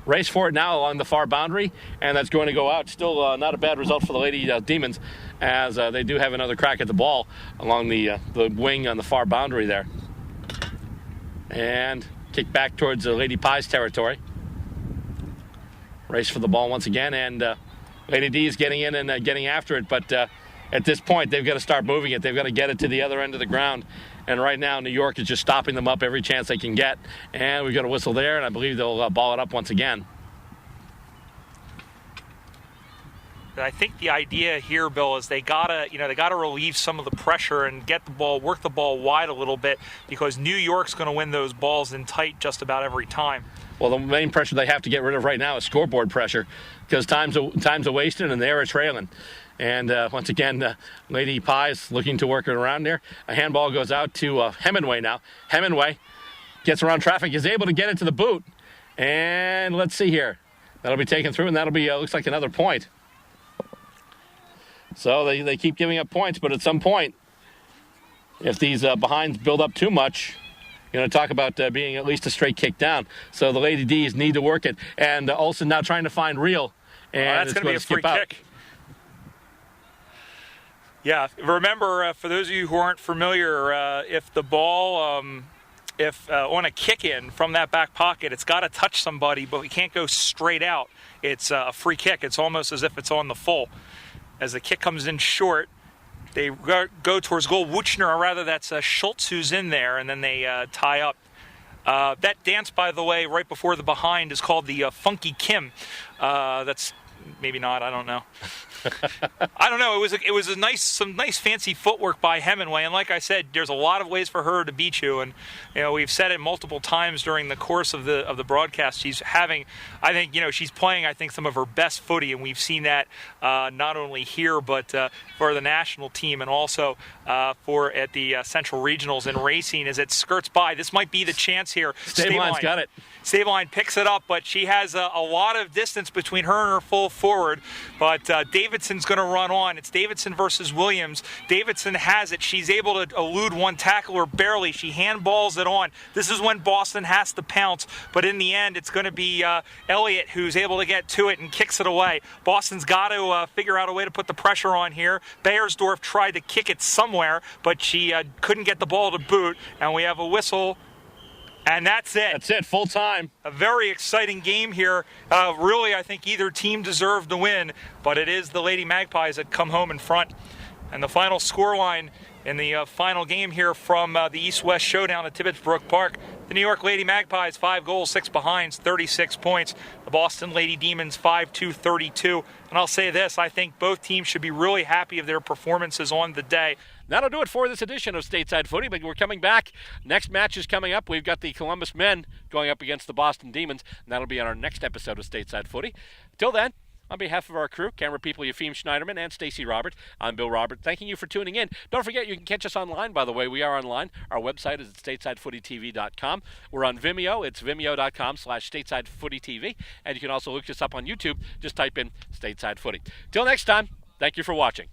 Race for it now along the far boundary, and that's going to go out. Still not a bad result for the Lady Demons, as they do have another crack at the ball along the wing on the far boundary there. And kick back towards the Lady Pies territory. Race for the ball once again, and Lady D is getting in and getting after it, but at this point they've got to start moving it. They've got to get it to the other end of the ground. And right now, New York is just stopping them up every chance they can get. And we've got a whistle there, and I believe they'll ball it up once again. I think the idea here, Bill, is they gotta relieve some of the pressure and get the ball, work the ball wide a little bit, because New York's going to win those balls in tight just about every time. Well, the main pressure they have to get rid of right now is scoreboard pressure, because time's a wasted and they're trailing. And once again, Lady Pies looking to work it around there. A handball goes out to Hemingway now. Hemingway gets around traffic, is able to get it to the boot. And let's see here. That'll be taken through, and that'll be, looks like another point. So they keep giving up points, but at some point, if these behinds build up too much, you're going to talk about being at least a straight kick down. So the Lady D's need to work it. And Olsen now trying to find Reel. And that's going to be a free kick. Yeah, remember, for those of you who aren't familiar, if the ball if on a kick in from that back pocket, it's got to touch somebody, but we can't go straight out. It's a free kick. It's almost as if it's on the full. As the kick comes in short, they go towards goal. Wuchner, or rather that's Schultz who's in there, and then they tie up. That dance, by the way, right before the behind is called the Funky Kim. That's maybe not. I don't know. I don't know. It was some nice fancy footwork by Hemingway, and like I said, there's a lot of ways for her to beat you, and we've said it multiple times during the course of the broadcast. She's having, I think, she's playing, I think, some of her best footy, and we've seen that not only here but for the national team and also for at the Central Regionals in racing as it skirts by. This might be the chance here. Staveline's got it. Staveline picks it up, but she has a lot of distance between her and her full forward. But Davidson's going to run on. It's Davidson versus Williams. Davidson has it. She's able to elude one tackler barely. She handballs it on. This is when Boston has to pounce. But in the end, it's going to be Elliott who's able to get to it and kicks it away. Boston's got to figure out a way to put the pressure on here. Beyersdorf tried to kick it somewhere, but she couldn't get the ball to boot. And we have a whistle. And that's it. That's it, full time. A very exciting game here. Really, I think either team deserved to win, but it is the Lady Magpies that come home in front. And the final scoreline in the final game here from the East-West Showdown at Tibbetsbrook Park. The New York Lady Magpies, 5 goals, 6 behinds, 36 points. The Boston Lady Demons, 5-2, 32. And I'll say this, I think both teams should be really happy of their performances on the day. That'll do it for this edition of Stateside Footy, but we're coming back. Next match is coming up. We've got the Columbus men going up against the Boston Demons, and that'll be on our next episode of Stateside Footy. Till then, on behalf of our crew, camera people Yefim Schneiderman and Stacey Roberts, I'm Bill Robert, thanking you for tuning in. Don't forget, you can catch us online, by the way. We are online. Our website is at statesidefootytv.com. We're on Vimeo. It's vimeo.com/statesidefootytv. And you can also look us up on YouTube. Just type in Stateside Footy. Till next time, thank you for watching.